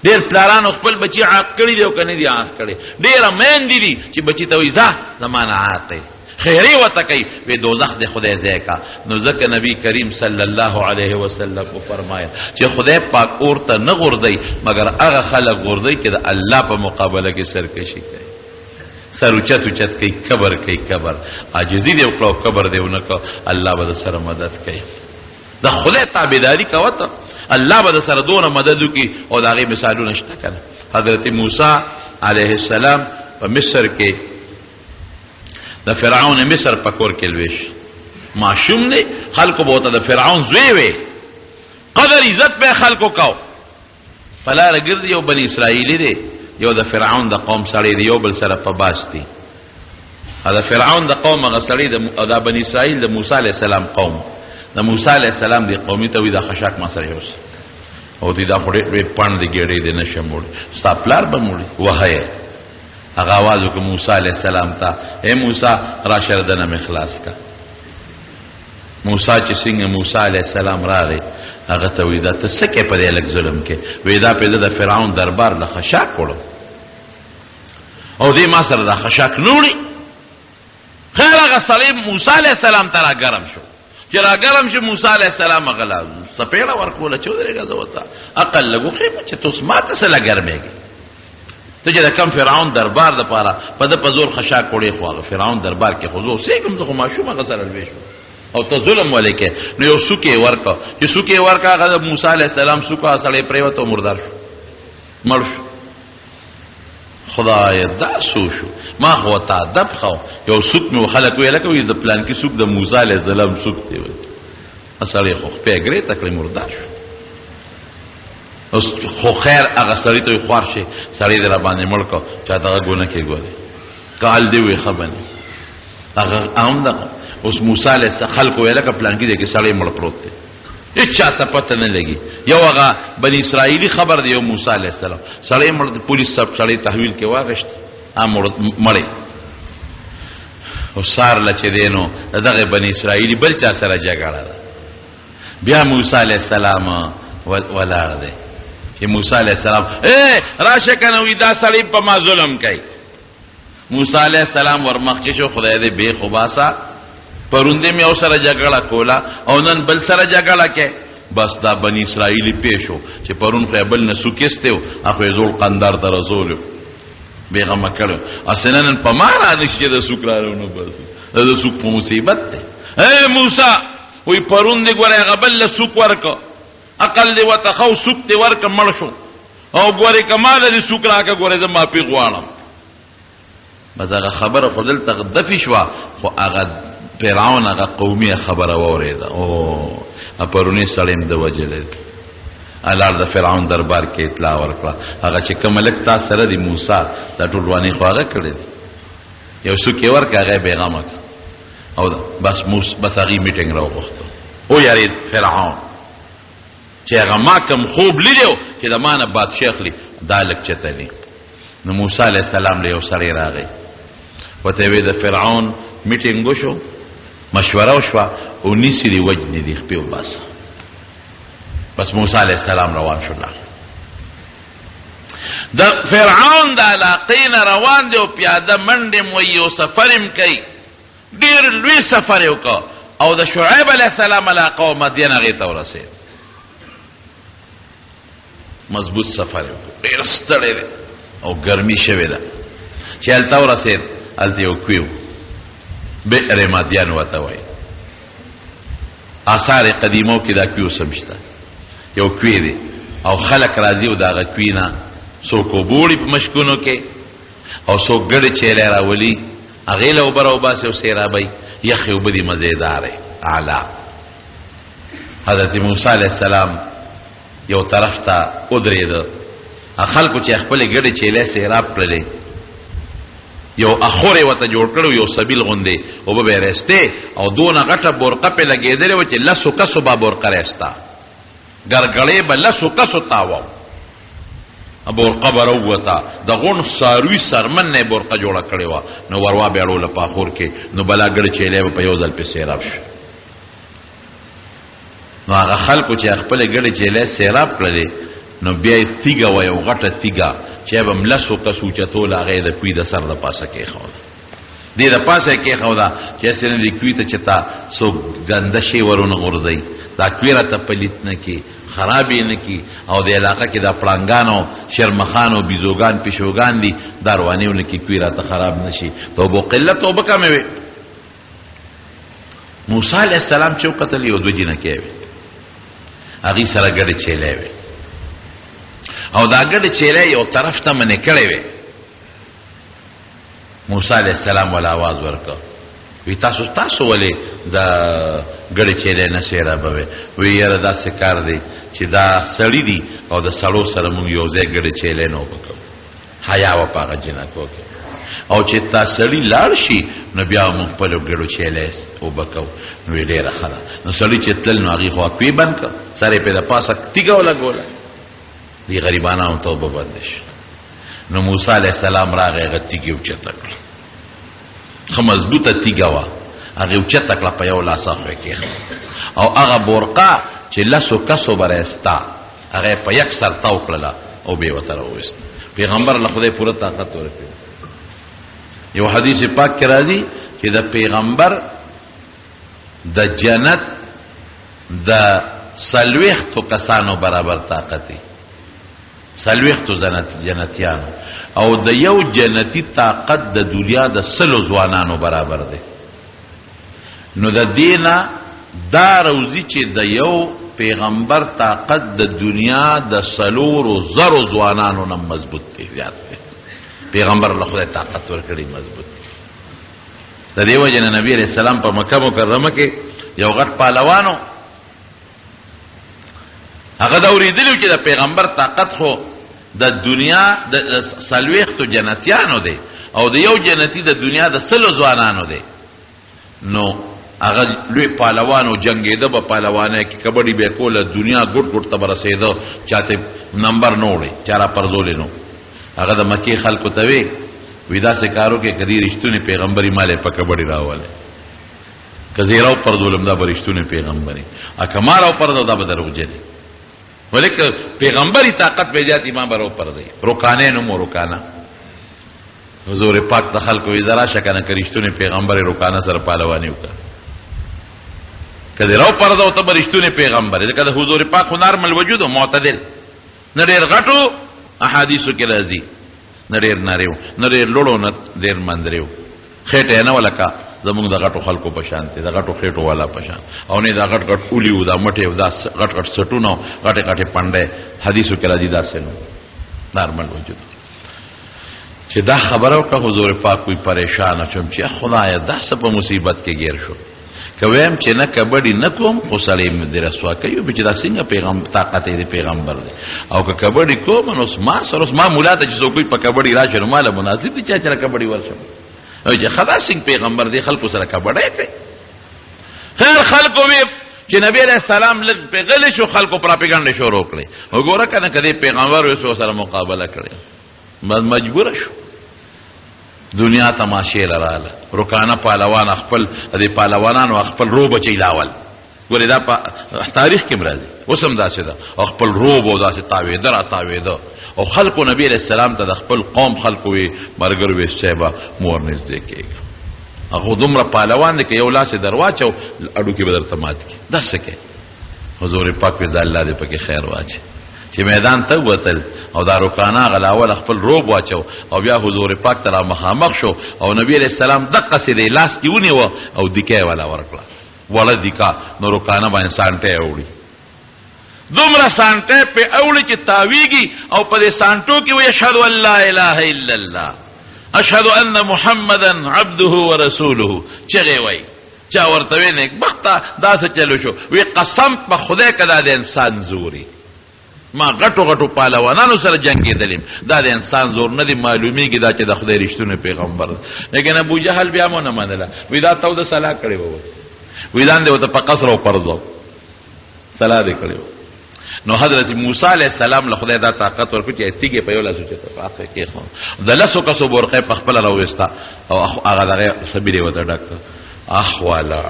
ډېر پلارانو خپل بچی عاق کړی دی او کنه دي عاق کړي ډېر مین دي چې بچی ته وی ځه زمانہ عاقه خیری وته کوي وی دوزخ د خدای ځای کا نو ځکه نبی کریم صلی الله علیه وسلم کو فرمایا چې خدای پاک اورته نه غورځي مگر هغه خلک غورځي چې د الله په مقابله کې سرکشي کوي سر اوچت اوچت کوي کبر کوي کبر عاجزی دی او کبر دی ونکو الله به سره مدد کوي د خدای تابعداري کوته الله به سره دونه مدد کوي او داغه مثالونه شته کنه حضرت موسی علیه السلام په مصر کې د فرعون مصر پکور کې لويش معشوم نه خلکو بوته د فرعون زوی وي قدر عزت به خلکو کو فلا رګر دی یو بنی اسرائیلی دی یو د فرعون د قوم سړی دی یو بل سره په باستی دا فرعون د قوم غسړی د بنی اسرائیل د موسی علی السلام قوم د موسی علی السلام دی قومي ته وی د خشاک ما سره اوس او دی دا پړې پاند دی ګړې دی نشموړ سپلار بموړي وهه هغه आवाज وکړ موسی علیہ السلام ته اے موسی را شردنه مخلاص کا موسی چې څنګه موسی علیہ السلام راغی هغه ته وی دا ته سکه په دې لک ظلم کې وی دا په د فرعون دربار له خشاک کړو او دې ما سره د خشاک نوړي دا سړی موسی علیہ السلام ته راګرم شو چې راګرم شو موسی علیہ السلام غلا سپېړه ورکوله چې ودرېږه زه ورته عقل لګو خېمه چې ته اوس ماته څه لګرمېږې ته چې د کم فرعون دربار دپاره په ده په زور خشاک کوړې خو هغه فرعون دربار کې خو زه اوسېږم زه خو ماشوم هغه سره لوی شو او ته ظلم ولې کې نو یو سوک یې ورکړه چې سوک یې ورکړه هغه د موسی علیہ السلام سوک هغه سړی پرېوت او مردار شو مړ شو خدای دا سو شو ما خو ته ادب خو یو سوک مې خلک ویل کوي د پلان کې سوک د موسی علیہ السلام سوک دی سړی خو خپې ګرې تکړه مردار شو خو خیر هغه سړی ته خوار شي سړی در باندې مړ کو چا ته ګونه کې ګوري قال دی وي خبنه هغه هم دا اوس موسی علیہ السلام خلق ویل ک پلان کې دی کې سړی مړ پروت دی هیڅ ته پته نه لګي یو هغه بنی اسرائیلی خبر دی یو موسی علیہ السلام سړی مړ پولیس سب سړی تحویل کې واغشت مړی او سار لچ دینو دغه بنی اسرائیلی بل چا سره جګړه بیا موسی علیہ السلام ولاړ دی چې موسی علیہ السلام راشه کنه وی دا سړی په ما ظلم کوي موسی علیہ السلام ورمخکې شو خدای دې به خباسا پروندې مې او سره جګړه کولا او نن بل سره جګړه کې بس دا بنی اسرائیلی پیشو چې پرون خو بل نه سوکستو اخو زول قندار ته رسول بیغم کړو اسنن په ما را نشي د سوکرانو بس د سوک په مصیبت ته موسی وی پرون دې ګوره غبل له سوک ورکو عقل دی وته خو سوک دی ورک مړ شو او ګوره کمال دی سوک راکه ګوره زما پی غواړم بس هغه خبره خدل تغدفی شو خو هغه فرعون هغه قومي خبره وریده او اپرونی سلیم د وجل الار د فرعون دربار کې اطلاع ورکړه هغه چې کوملک تا سره دی موسی د ټولوانی خو هغه کړی یو سوک ورک هغه پیغام او بس هغه میټینګ راوغوښته او یاري فرعون چې هغه ما کوم خوب لیدو چې د مانه بادشاہ خلی دالک چتلی نو موسی علیہ السلام له یو سړی راغی وته وی د فرعون میټینګ وشو مشوره وشو او نیسی دی وجنی دی خپل بس موسی علیہ السلام روان شو د فرعون د علاقین روان دی او پیاده منډه مو یو سفرم کوي ډیر لوی سفر یو کو او د شعیب علیہ السلام علاقه او مدینه غي تورسه مضبوط سفر یو ډیر ستړی دی او ګرمي شوه ده چې الته ورسید الته یو کویو بئر مدین وته وای آثار قدیمو کې دا کویو سمشته یو کوی دی او خلق راضی او دا کوینا سو کو بوړي په مشکونو کې او سو ګړې چیلې راولي اغه له وبره وباسه او سیرابای یخي وبدي مزیدار اعلی حضرت موسی علیہ السلام یو طرف ته ودرېد خلکو چې خپل ګډه چیلې سیراب کړلې یو اخوره وته جوړ کړو یو سبیل غوندې او به رسته او دونه غټه برقه په لګېدلې و چې لسو کسو با برقه رستا ګرګړې به لسو کسو تاو برقه بروتا د غون ساروي سرمن نه برقه جوړه کړې و نو وروا بیاړو له پاخور کې نو بلا ګډه چیلې په یو ځل په سیراب شو نو هغه خلکو چې خپل ګډه چیلې سیراب کړلې نو بیا تیګه و یو غټه تیګه چې به ملسو کسو چتول هغه د کوی د سر د پاسه کې خو دې د پاسه کې خو دا چې سن دې کوی ته چتا سو ګنده شی ورونه غورځي دا کویره ته پلیت نه کی خرابې نه کی او د علاقه کې د پړنګانو شرمخانو بيزوګان پښوګان دي دروانیونه کې کویره ته خراب نشي توبه قلت توبه کمه وي موسی علیہ السلام چې قتل یو دوی نه کوي هغه سره ګډه چیلې وي او دا ګډه چیلې یو طرف ته منې کړې وي موسی علیہ السلام ول आवाज ورکړ وی تاسو ولې دا ګډه چیلې نه سیرا بوي وی یاره دا سکار دی چې دا سړی دی او د سړو سره مونږ یو ځای ګډه چیلې نه وکړو حیا و پاغه جنکو او چې تاسو سړی لاړ شي نو بیا مونږ په ګډو چیلې وبکو نو ډیره خلا نو سړی چې تل نو هغه خو کوي بند ک سره په د پاسه تیګه ولا ګوله دی غریبانو توبه بندش نو موسی علیہ السلام راغی غتیږي او چت کړ خو مضبوطه تیګه وا هغه او چت کړ په یو لاس اخره کې او هغه برقه چې لاسو کسو برستا هغه په یک سر تاو کړلا او به وتر وست پیغمبر الله خدای پوره طاقت ورکړي یو حدیث پاک کې راځي چې د پیغمبر د جنت د سلويختو کسانو برابر طاقت دی، سلويختو جنتیانو، او د یو جنتی طاقت د دنیا د سلو ځوانانو برابر دی. نو د دینا دا روزی چې د یو پیغمبر طاقت د دنیا د سلورو زرو ځوانانو نه مضبوط دی، زیات دی. پیغمبر له خدای طاقت ورکړي مضبوط دی. د دې وجه نه نبی علیہ السلام په مکه مکرمه کې یو غټ پهلوانو هغه دا اوریدلو چې د پیغمبر طاقت خو د دنیا د سلويختو جنتیانو دی او د یو جنتی د دنیا د سلو ځوانانو دی. نو هغه لوی پهلوانو جنگیده په پهلوانه کې کبډي به کوله دنیا ګټ ګټ ته برسېدو، چاته نمبر نوړي چارا پرزول نو. هغه د مکی خلکو ته وی ودا سے کارو کې کدی رښتونی پیغمبري مالې په کبډي راواله کزیراو پرزولم دا برښتونی پیغمبري اکماراو پردو دا بدروجه ولیک پیغمبری طاقت به جات امام برو پر دی رکانه نو مو رکانا حضور پاک د خلکو اداره شکنه کرشتونه پیغمبر رکانه سره پهلوانی وکړه کله راو پر دا ته برشتونه پیغمبر کله حضور پاک نارمل وجود او معتدل نړیر غټو احادیثو کې راځي نړیر ناریو نړیر لړو نه ډیر مندریو خېټه نه ولکا زمونږ د غټو خلکو په شان دي د غټو خېټو والا په شان او نه د غټ غټ اولیو دا مټه دا غټ غټ سټونو غټه غټه پنده حدیثو کې راځي دا سينو نارمل وجود چې دا خبرو کا حضور پاک کوئی پریشان اچم چې خدای دا څه په مصیبت کې گیر شو کوم چې نه کبډي نه کوم خو سلیم دې رسوا کوي به چې دا څنګه پیغمبر طاقت دې پیغمبر دی او که کبډي کوم نو ما سره ما مولاته چې څوک په کبډي راځي نو مال مناسب دي چې کبډي ورشم او چې خدا سنگ پیغمبر دی خلکو سره کبډای په خیر خلکو وی چې نبی علیہ السلام لږ په غل شو خلکو پراپګاندا شروع کړي وګوره کنه کدی پیغمبر وسو سره مقابله کړي مجبور شو دنیا تماشې لراله رکانه پهلوان خپل دې پهلوانانو خپل روب چیلاول ګوره دا په تاریخ کې مرادي وسم داسې ده خپل روب او داسې تاویده او خلقو نبی علیہ السلام ته د خپل قوم خلقو وی مرګر وی صاحب مور نږدې کېږي هغه دومره پهلوان دی کې یو لاس درواچو اډو کې بدر تمات کی داسې کې حضور پاک وی الله دې پکې خیر واچي چې میدان ته وتل او دا رکانه غلاول خپل روب واچو او بیا حضور پاک ته مخامخ شو او نبی علیہ السلام دقه سي لاس کې ونیو او دکې والا ورکړه ولا دکا نو رکانه باندې سانټه وړي دومره سانټه په اولی چې تاویږي او په دې سانټو کې وي اشهد ان لا اله الا الله اشهد ان محمدا عبده ورسوله چغه وای چا ورته نه بخته دا څه چلو شو وی قسم په خدای کدا د انسان زوري ما غټو غټو پهلوانانو سره جنگیدلم دا د انسان زور نه دی معلومیږي دا چې د خدای رښتونه پیغمبر لیکن ابو جهل بیا مونږ نه منله وی دا تو د صلاح کړي وو وی دا نه وته په قصر او پرځو صلاح دې کړو نو حضرت موسی علیہ السلام له خدای دا طاقت ورکړي چې تیګه په یو لاس چته پاکه کې خو د لاسو کسو برقه په خپل راويستا او هغه دغه سبيله وته ډاکټر اخوالا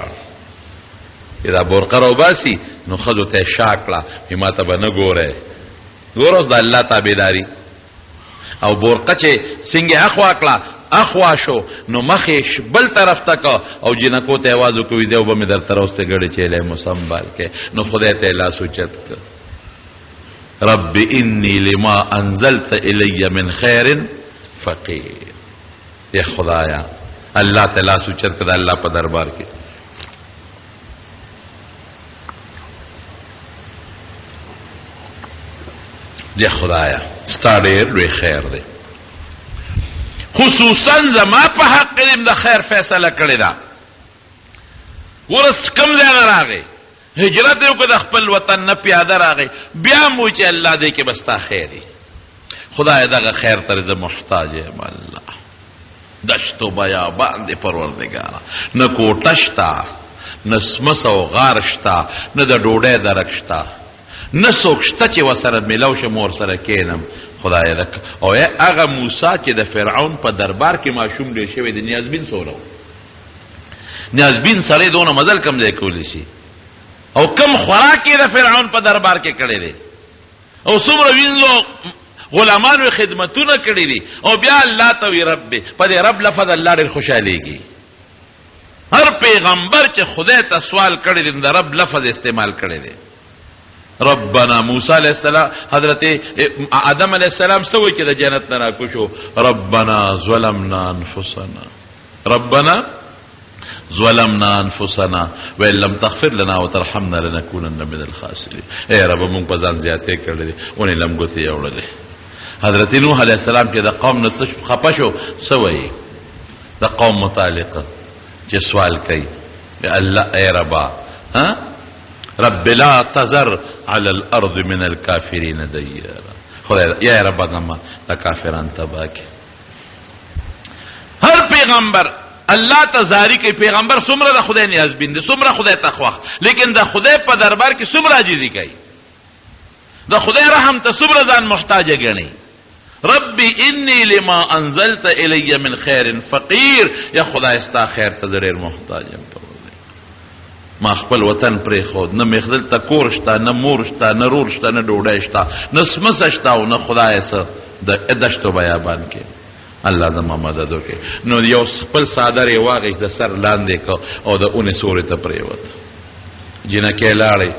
اذا برقه راو باسي نو خدو ته شاکلا هماته به نه ګوره ګوروس د الله تابعداري او برقه چې څنګه اخوا کړه اخوا شو نو مخیش بل طرف تک او جنکو ته आवाज کوي دیو به در تروسته غړي چيله مسنبال کې نو خدای ته لاس اوچت رب انی لما انزلت الی من خیر فقیر یا خدایا الله تعالی سوچت کړه الله په دربار کې یا خدایا ستاره لوی خیر دی خصوصا زما په حق دې د خیر فیصله کړی دا ورس کم ځای راغی هجرت یو کده خپل وطن نه پیاده راغی بیا مو چې الله دې کې بستا خیری خدای دغه خیر تر ز محتاج یم الله دشتو بیا باندې پروردگار نه کوټشتا نه سمسو غارشتا نه د ډوډۍ درکشتا نه سوکشته چې وسره ملو شه مور سره کینم خدای رک او هغه موسی چې د فرعون په دربار کې ماشوم دی شوی د نیازبین سورو نیازبین سره دونه مزل کم ځای کولی شي او کم خوراکي د فرعون په دربار کې کړي دي او څومره وینځو غلامانو خدمتونه کړي دي او بیا الله ته وی رب په دې رب لفظ الله ډېر خوشاليږي هر پیغمبر چې خدای ته سوال کړی دی د رب لفظ استعمال کړی دی. ربنا موسی علیہ السلام حضرت آدم علیہ السلام سوی چې د جنت نه راکوشو ربنا ظلمنا انفسنا وان لم تغفر لنا وترحمنا لنكونن من الخاسرین. اے رب مونږ په ځان زیاتې کړلې اونې لمګوتې یوړلې. حضرت نوح علیہ السلام چې د قوم نه خپه شو سوی د قوم متعلق چې سوال کوي الله اے ربا رب لا تذر على الارض من الكافرين ديارا. خدای یا رب غما د کافرانو تباہ کی. هر پیغمبر الله تزاری کوي. پیغمبر څومره د خدای نیازبین دي څومره خدای تخوا لیکن د خدای په دربار کې څومره عاجزي کوي. د خدای رحم ته څومره ځان محتاج غني. ربي اني لما انزلت الي من خير فقير. یا خدای استا خیر ته ضرر محتاج یم. ما خپل وطن پرې خود نه مخدل تا کور شتا نه مور شتا نه رور شتا نه ډوډۍ شتا نه سمس شتا او نه خدای سره د ادشتو بیابان کې الله زما مدد وکړي. نو یو خپل صادر یې واغې د سر لاندې کو او د اونې سورې ته پریوت. جنکې لاړې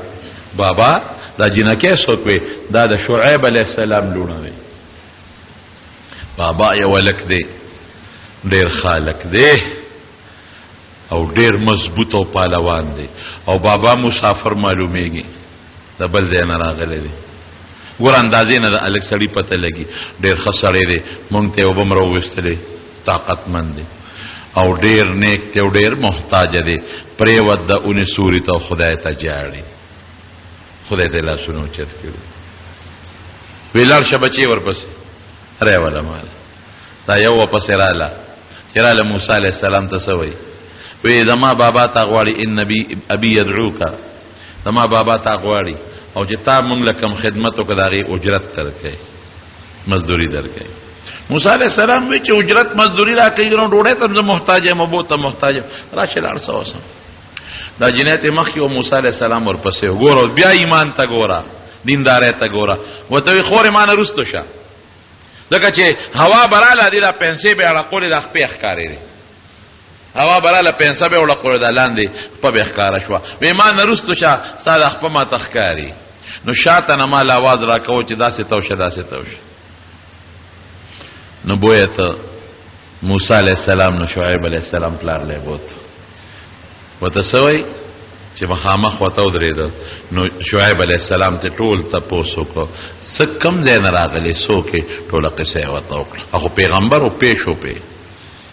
بابا دا جنکې څوک وي؟ دا د شعیب علیه السلام لونه دی. بابا یو ولک دی ډېر خالق دی او ډیر مضبوط او پهلوان دی او بابا مسافر معلومیږي د بل ځای نه راغلی دی. ګور اندازې نه د الک سړي پته لګي ډیر ښه سړی دی. مونږ ته اوبه م راوویستلې طاقتمند دی او ډیر نیک دی او ډیر محتاج دی. پرېوت د اونې سوري ته خدای ته جاړي. خدای ته لاسونه اوچت کړي وی لاړ شه بچې ورپسې ریوله مال دا یو ورپسې راله چې راله موسی علیه السلام ته څه وایي وی دما بابا تا غواړي ان نبی ابي يدعوك دما بابا تا غواړي او چې تا مونږ لکم خدمت وکړه دغه اجرت درکې مزدوري درکې. موسی علیہ السلام وی چې اجرت مزدوري راکې نو ډوډۍ ته محتاج یم ابو ته محتاج راشه لاړ سوسم. دا جنایت مخکې او موسی علیہ السلام ورپسې وګورو بیا ایمان ته ګوره دیندارۍ ته ګوره وته خور ایمان رستو شه لکه چې هوا براله دی دا پنسې به اړه د خپې ښکارې هوا براله پنسه به وړه کړو د لاندې په به ښکاره شوه وی ما نه رستو شه ستا د خپه ما ته ښکاري. نو شاته نه مال اواز را کوو چې داسې توشه داسې توشه. نو بویه ته موسی علیہ السلام نو شعیب علیہ السلام پلار لی بوت وته سوی چې مخامخ وته ودرېده. نو شعیب علیہ السلام ته ټول تپوس وکړو څه کم ځای نه راغلی څوک ټوله قصه یې ورته وکړه. هغه پیغمبر و پیش وپې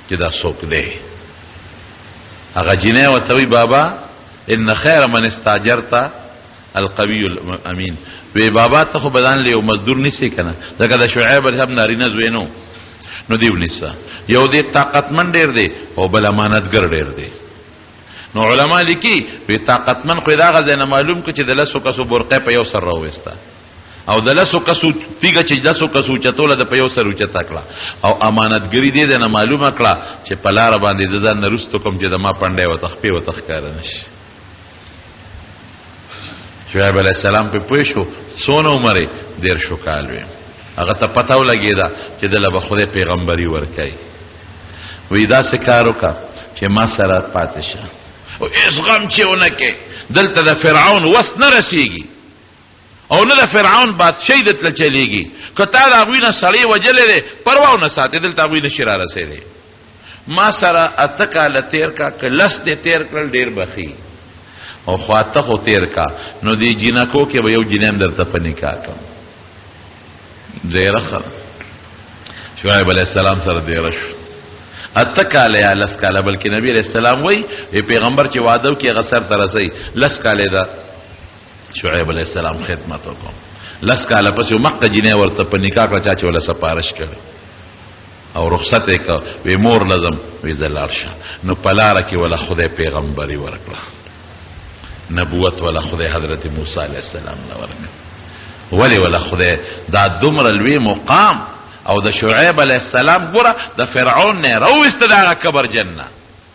چې دا څوک دی. هغه جنې ورته وی بابا ان خیر من استاجرت القوي الامین. وی بابا ته خو بدن له یو مزدور نیسی کنه ځکه د شعیب علیه السلام نارینه زوی نو دیو نیسه یو دی طاقتمن ډیر دی او بل امانتګر ډیر دی. نو علما لیکي وی طاقتمن خو دا غزنه معلوم کو چې د لسو کسو برقه په یو سر راوسته او د لسو کسو تیګه چې لسو کسو چتوله د په یو سر اوچته کړه او امانتګری دې نه معلومه کړه چې په لار باندې ځان نرستو کوم چې د ما پنده و تخپی و تخکار نشي. شعیب علیہ السلام په پوښو سونه عمره ډیر شو کال وي هغه ته پتاو لګیدا چې دله به خدای پیغمبري ورکای. وی دا سکارو کا چې ما سره پاتې شه او اس غم چې ونکه دلته د فرعون وس نه رسیږي او نه د فرعون بادشاہي دتل چلیږي. کته دا غوینه سړی وجلې ده پرواو نه ساتي دلته غوینه شراره سي. ما سره اتکاله تیر کا کلس دې تیر کړل ډیر بخي او خواته خو تیر کا نو دی جنکو کې به یو جنیم درته پنی کا کوم زیرخ. شعیب علیہ السلام سره دیرش اتکاله یا لس کاله بلکې نبی علیہ السلام وی پیغمبر چې وعده کې غسر ترسي لس کاله دا شعیب علیہ السلام خدمت وکم. لس کاله پس یو مکه جنې ورته په نکاح کړه چې ولا سپارش کړي او رخصت یې کړ وی مور لازم وی زلارشه. نو پلاره کې ولا خدای پیغمبري ورکړه نبوت ولا خدای حضرت موسی علیہ السلام نه ورکړه. ولی ولا خدای دا دومره لوی مقام او د شعیب علیہ السلام ګوره د فرعون نه راوست دا کبر جنہ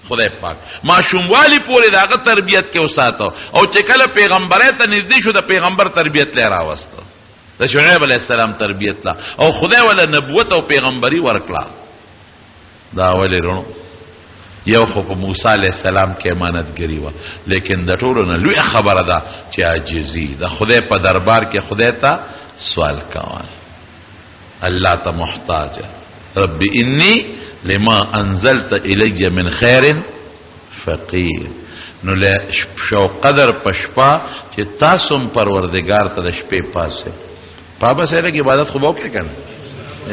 خدای پاک ماشوموالی پورې داغه تربیت کې وساتو او چې کله پیغمبري ته نږدې شو د پیغمبر تربیت لې راوستو د شعیب علیہ السلام تربیت لا او خدای ولا نبوت او پیغمبري ورکړه. دا ولی رونو یو خو په موسی علیہ السلام کې امانتګری و، لیکن د ټولو نه لوی خبره ده چې عاجزي د خدای په دربار کې خدای ته سوال کول، الله ته محتاج. رب انی لما انزلت الی من خیر فقیر. نو له شو قدر پشپا چې تاسو پروردگار ته د شپې پاسه پابا سره کې عبادت خو وکړه کنه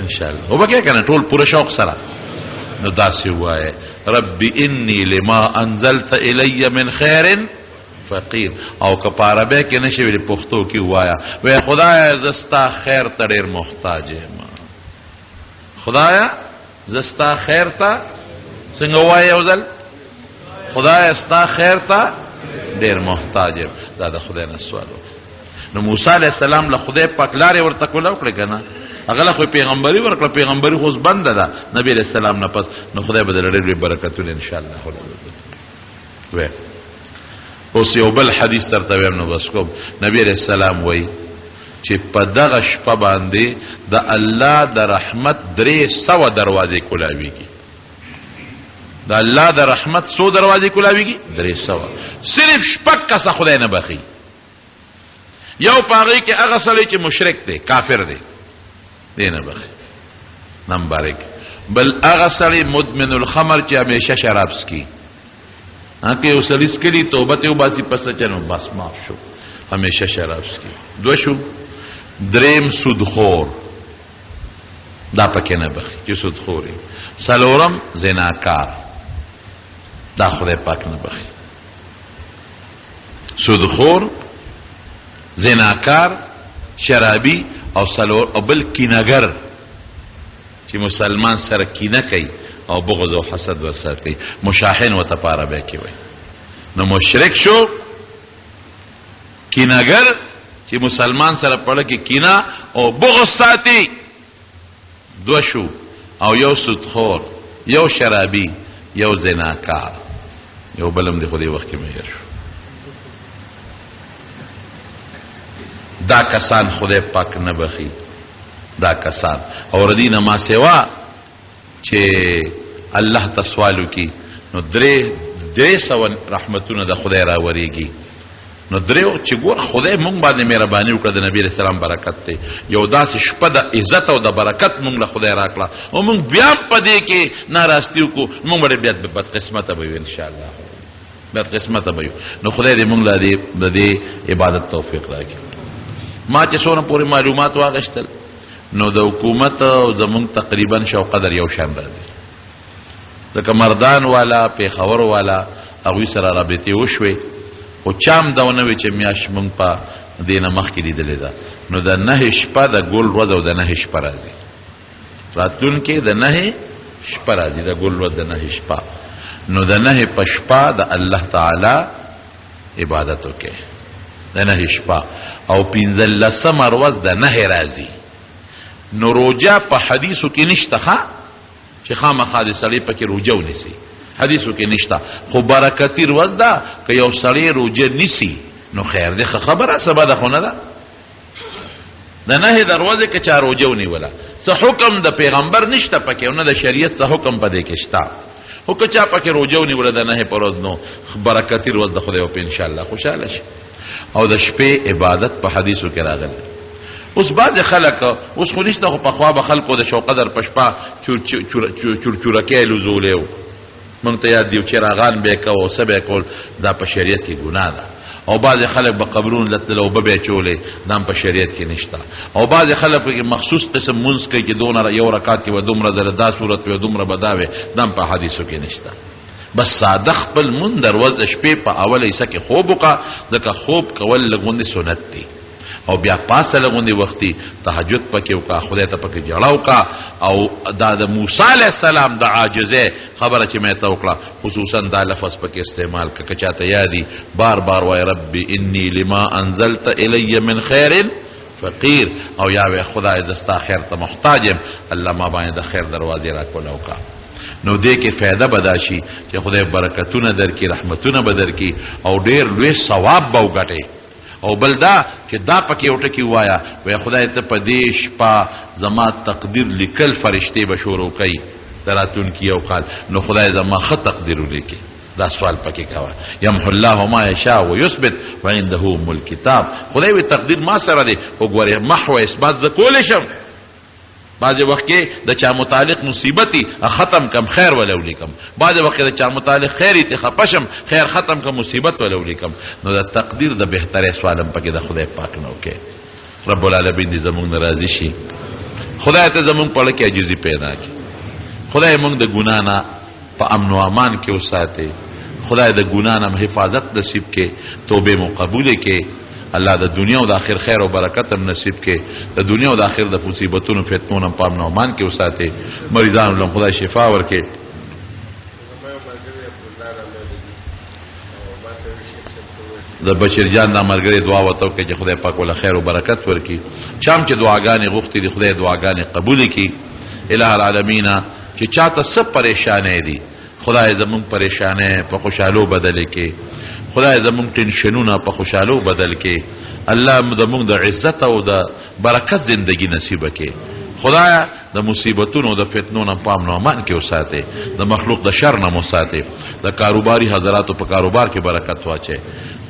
ان شاء الله هو به کنه ټول پوره شوق سره. نو داسې وایي رب انی لما انزلت الی من خیر فقیر. او کپاره به کې نشي ویل پښتو کې وایا وای خدای زستا خیر ته ډیر محتاج یم، خدایا زستا خیر ته څنګه وای یو ځل خدای استا خیر ته ډیر محتاج یم. دا د خدای نه سوال وکړه. نو موسی علیہ السلام له خدای پاک لارې ورته کوله وکړه کنه، هغه خو پیغمبري ورکړه، پیغمبري خو بند ده نبی علیہ السلام نه پس. نو خدای به ډېر ډېر برکتونه ان شاء الله وي. اوس یو بل حدیث ترته ویم نو بس کوم. نبی علیہ السلام وایي چې په دغه شپه باندې د الله د رحمت 300 دروازې کولاویږي. د الله د رحمت 100 دروازې کولاویږي 300. صرف شپږ کسه خدای نه بخي. یو پاغي کې هغه سړی چې مشرک دی کافر دی دینه بخي نمبر 1. بل هغه سړی مدمن الخمر چې همیشه شراب سکي، هغه یو سړی سکلی توبه ته وباسي پس چنو بس معاف شو همیشه شراب سکي. 2 شو. 3 سودخور دا پکې نه بخي چې سودخوري. 4 زناکار دا خدای پاک نه بخي. سودخور، زناکار، شرابي او سلور او بل کینگر چې مسلمان سره کینه کوي او بغض او حسد ورسره کوي، مشاحن و تپاره به کوي. نو مشرک شو، کینگر چې مسلمان سره پړه کې کینه او بغض ساتي 2 شو. او یو سودخور، یو شرابي، یو زناکار، یو بلم دی خو دې وخت کې مېر شو. دا کسان خدای پاک نه بخي. دا کسان او ردی ما سوا چې الله تسوالو کی نو 300 رحمتونه د خدای را وریږي. نو درو چې ګور خدای مونږ باندې مهرباني وکړه د نبی رسول الله برکت ته یو داسې شپه د عزت او د برکت مونږ له خدای راکړه او مونږ بیا په دې کې ناراستي وکړو مونږ به بیا بد قسمت به ان شاء الله بد قسمت به. نو خدای دې مونږ له دې عبادت توفیق راکړي. ما چې څونه پوری معلومات واغشتل نو د حکومت او زمونږ تقریبا شو قدر یو شان راځي. ځکه مردان والا پیښور والا هغوی سره رابطې وشوې خو چام دونه وی چې میاش مونږ په دینه مخکې لیدلې ده. نو د 9 شپه د ګل ورځ او د 9 شپه راځي راتلونکې د 9 شپه راځي د ګل ورځ د 9 شپه. نو د 9 په شپه د الله تعالی عبادت وکړي د 9 شپه او 15 ورځ د 9 راځي. نو روجا په حدیثو کې نشته ښا چې خامخا د سړی پکې روجه ونیسي، حدیثو کې نشته. خو برکتی ورځ ده که یو سړی روجه نیسي نو خیر دی خبره سبا ده خو نه ده د 9 دروازه کې چا روجه ونیوله څه حکم د پیغمبر نشته پکې او نه د شریعت څه حکم پدې کې شته. خو که چا پکې روجه ونیوله د 9 پر ورځ نو برکتی ورځ د خدای په ان شاء الله خوشاله شي. او د شپې عبادت په حدیثو کې راغلی. اوس بعض خلک اوس خو نشته خو په خوا به خلکو د شو قدر پشپا چورچورکې لزولیو مونږ ته یاد دیو چې راغان به کو او سبه کول دا په شریعت کې ګناه ده. او بعض خلک به قبرون لتلو به چولې دا په شریعت کې نشته. او بعض خلک کې مخصوص قسم منځ کوي چې دونه یو رکعت کې و دومره زره دا صورت و دومره بداوي دا په حدیثو کې نشته. بس ساده خپل مون دروازه شپې په اوله حصہ کې خوب وکا دغه خوب کول لګوندې سنت دی او بیا پاسه لګوندې وختي تهجد پکې وکا خدای ته پکې جړاو کا. او دا د موسی علی السلام د عاجزه خبره چې مې ته وکړه خصوصا دا لفظ پکې استعمال کا چاته یادي بار بار وای رب انی لما انزلت الی من خیر فقیر او یا خدای زستا خیر ته محتاجم الله ما باندې د خیر دروازې را کولاو کا. نو دې کې فایده بداشي چې خدای برکتونه درکې رحمتونه بدرکې او ډېر لوی ثواب به وګټي. او بل دا چې دا پکې یو ټکی وایا وای خدای ته په دې شپه زما تقدیر لیکل فرشتي به شروع کوي دراتون کی یو کال نو خدای زما خط تقدیر ولیکي دا سوال پکې کاوه یمحو الله ما یشاء ويثبت وعنده ام الكتاب خدای وی تقدیر ما سره دی وګوره محو اثبات ز کول شم بعض وخت کې د چا متعلق مصیبتي ختم کم خیر ولولي کم بعض وخت د چا متعلق خیری ته خپشم خیر ختم کم مصیبت ولولي کم نو د تقدیر د بهتره سوالم پکې د خدای پاک نو کې رب العالمین دې زموږ ناراضي شي خدای ته زموږ په لکه عجزي پیدا کړي خدای موږ د ګنا نه په امن او امان کې وساتي خدای د ګنا نه حفاظت نصیب کې توبه مو قبول کې الله د دنیا او د آخر خیر او برکت هم نصیب کې د دنیا او د آخر د مصیبتونو فتنو نه پام نه امان کې وساتي مریضانو له خدای شفا ورکړي د بشیر جان د مرګري دعا وته کې چې خدای پاک ول خیر او برکت ورکړي شام چې دعاګانې غوښتي دي خدای دعاګانې قبول کړي الہ العالمین چې چاته سب پریشانې دي خدای زمون پریشانې په خوشحالو بدل کې خدای زمون ټینشنونه په خوشحالو بدل کې الله زمون د عزت او د برکت زندگی نصیب کړي خدای د مصیبتونو د فتنو نه پام نه امان کې وساته د مخلوق د شر نه وساته د کاروباري حضراتو په کاروبار کې برکت واچي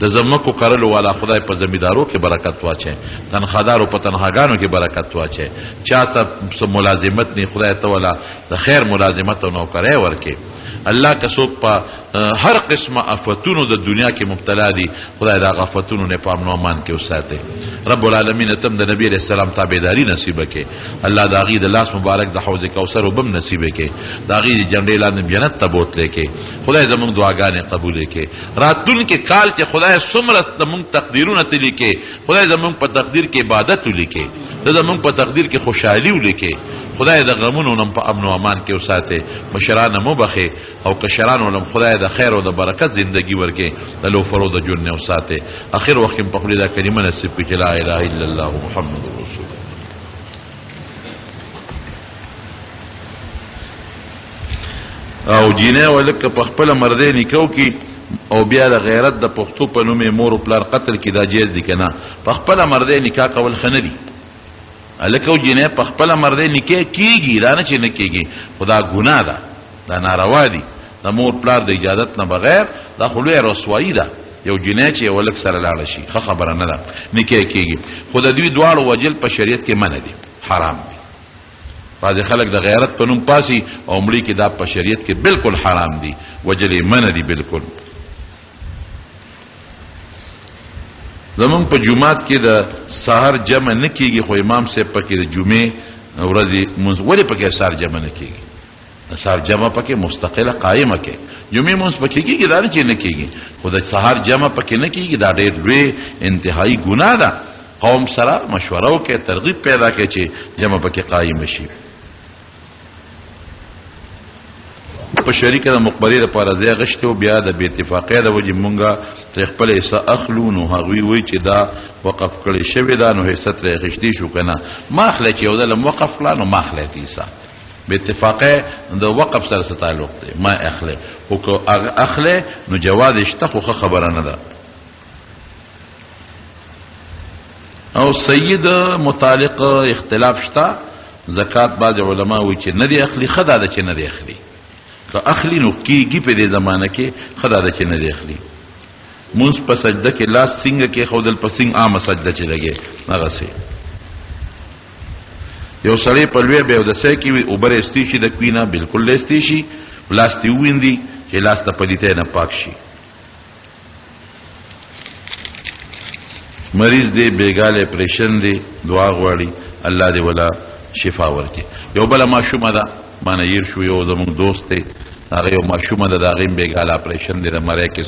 د زمکو کارلو والا خدای په زمیدارو کې برکت واچي تنخوادارو په تنخواګانو کې برکت واچي چاته ملازمت نه خدای تعالی د خیر ملازمت او نوکرۍ ورکي الله که څوک په هر قسمه آفتونو د دنیا کې مبتلا دي خدای دا آفتونو نه پام نو امان کې وساته رب العالمین تم د نبی رسول الله تابعداري نصیب کړي الله دا غي د لاس مبارک د حوض کوثر وبم نصیب کړي دا غي د جنډې لاندې جنت ته بوتله کړي خدای زموږ دعاګانې قبول کړي راتون کې کال چې خدای څومره زموږ تقدیرونه تلي کې خدای زموږ په تقدیر کې عبادت ولیکي زموږ په تقدیر کې خوشحالي ولیکي خدای د غمونو نم په امن او امان کې وساته مشران مو بخي او کشران ولم خدای د خیر او د برکت زندگی ورکه د لو فرو د جن وساته اخر وخت په خپل دا کلمه نصیب کړي لا اله الا الله محمد رسول او جینه ولک په خپل مرده نکاو کې او بیا د غیرت د پښتو په نومه مور او پلار قتل کې دا جایز دي کنه په خپل مرده نکاح کول خندي الکو جنې په خپل مرده نکاح کیږي دا نه چې نه کیږي خدا ګناه ده دا ناروا دي د مور پلار د اجازت نه بغیر دا خلوی رسوایی ده یو جنې چې ولک سره لاړ شي خبره نه ده نکاح کیږي خدا دوی دواړو وجل په شریعت کې منع دي حرام دي بعض خلک د غیرت په نوم پاسي او مړي کې دا په شریعت کې بالکل حرام دي وجل منع دي بالکل زمون په جمعات کې د سحر جمع نه کیږي خو امام صاحب پکې د جمعې ورځې منځ ولې پکې سحر جمع نه کیږي سحر جمع پکې مستقله قائمه کې جمعې منځ پکې کیږي دا نه چې نه کیږي خو د سحر جمع پکې نه کیږي دا ډېر لوی انتهایی ګناه ده قوم سره مشوره وکړي ترغیب پیدا کړي چې جمع پکې قائم شي په شریکه د مقبره لپاره ځای غشته او بیا د بی اتفاقیه د وجه مونږه ته خپل حصہ اخلو نو هغوی وی چې دا وقف کړي شوی دا نو حصہ ترې غشتي شو کنه ما اخله چې یو د وقف کړه نو ما اخله حصہ بی اتفاقیه د وقف سره تعلق دی ما اخله او که اخله نو جواز شته خو خبره نه ده او سید متعلق اختلاف شته زکات بعض علما وی چې نه دی اخلي خدا ده چې نه دی اخلي که اخلی نو کیږي په دې زمانہ کې خدا د چې نه دی اخلي مونږ په سجده کې لاس څنګه کې خودل په څنګه عام سجده چې لګي هغه سي یو سړی په لوی به د سې کې اوبر استی شي د کوینا بالکل لستی شي لاس تی ویندي چې لاس ته پدیته نه پاک شي مریض دی بیګاله پریشن دی دعا غواړي الله دې ولا شفا ورکړي یو بل ماشومه ده مانا ير شو یو زمون دوست دی هغه یو ماشومه ده دا غیم بیګاله اپریشن دی مړی کې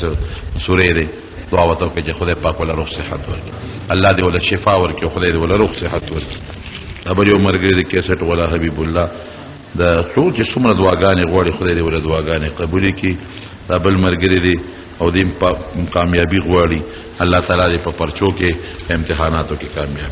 سورې دی دعا وته کې چې خدای پاک ولا روح صحت ورکړي الله دې ولا شفا ورکړي خدای دې ولا روح صحت ورکړي ابل یو مرګ دې کیسټ ولا حبیب الله دا ټول چې څومره دعاګانې غواړي خدای دې ولا دعاګانې قبول کړي ابل مرګ دې او دې کامیابی غواړي الله تعالی دې په پرچو کې امتحاناتو کې کامیاب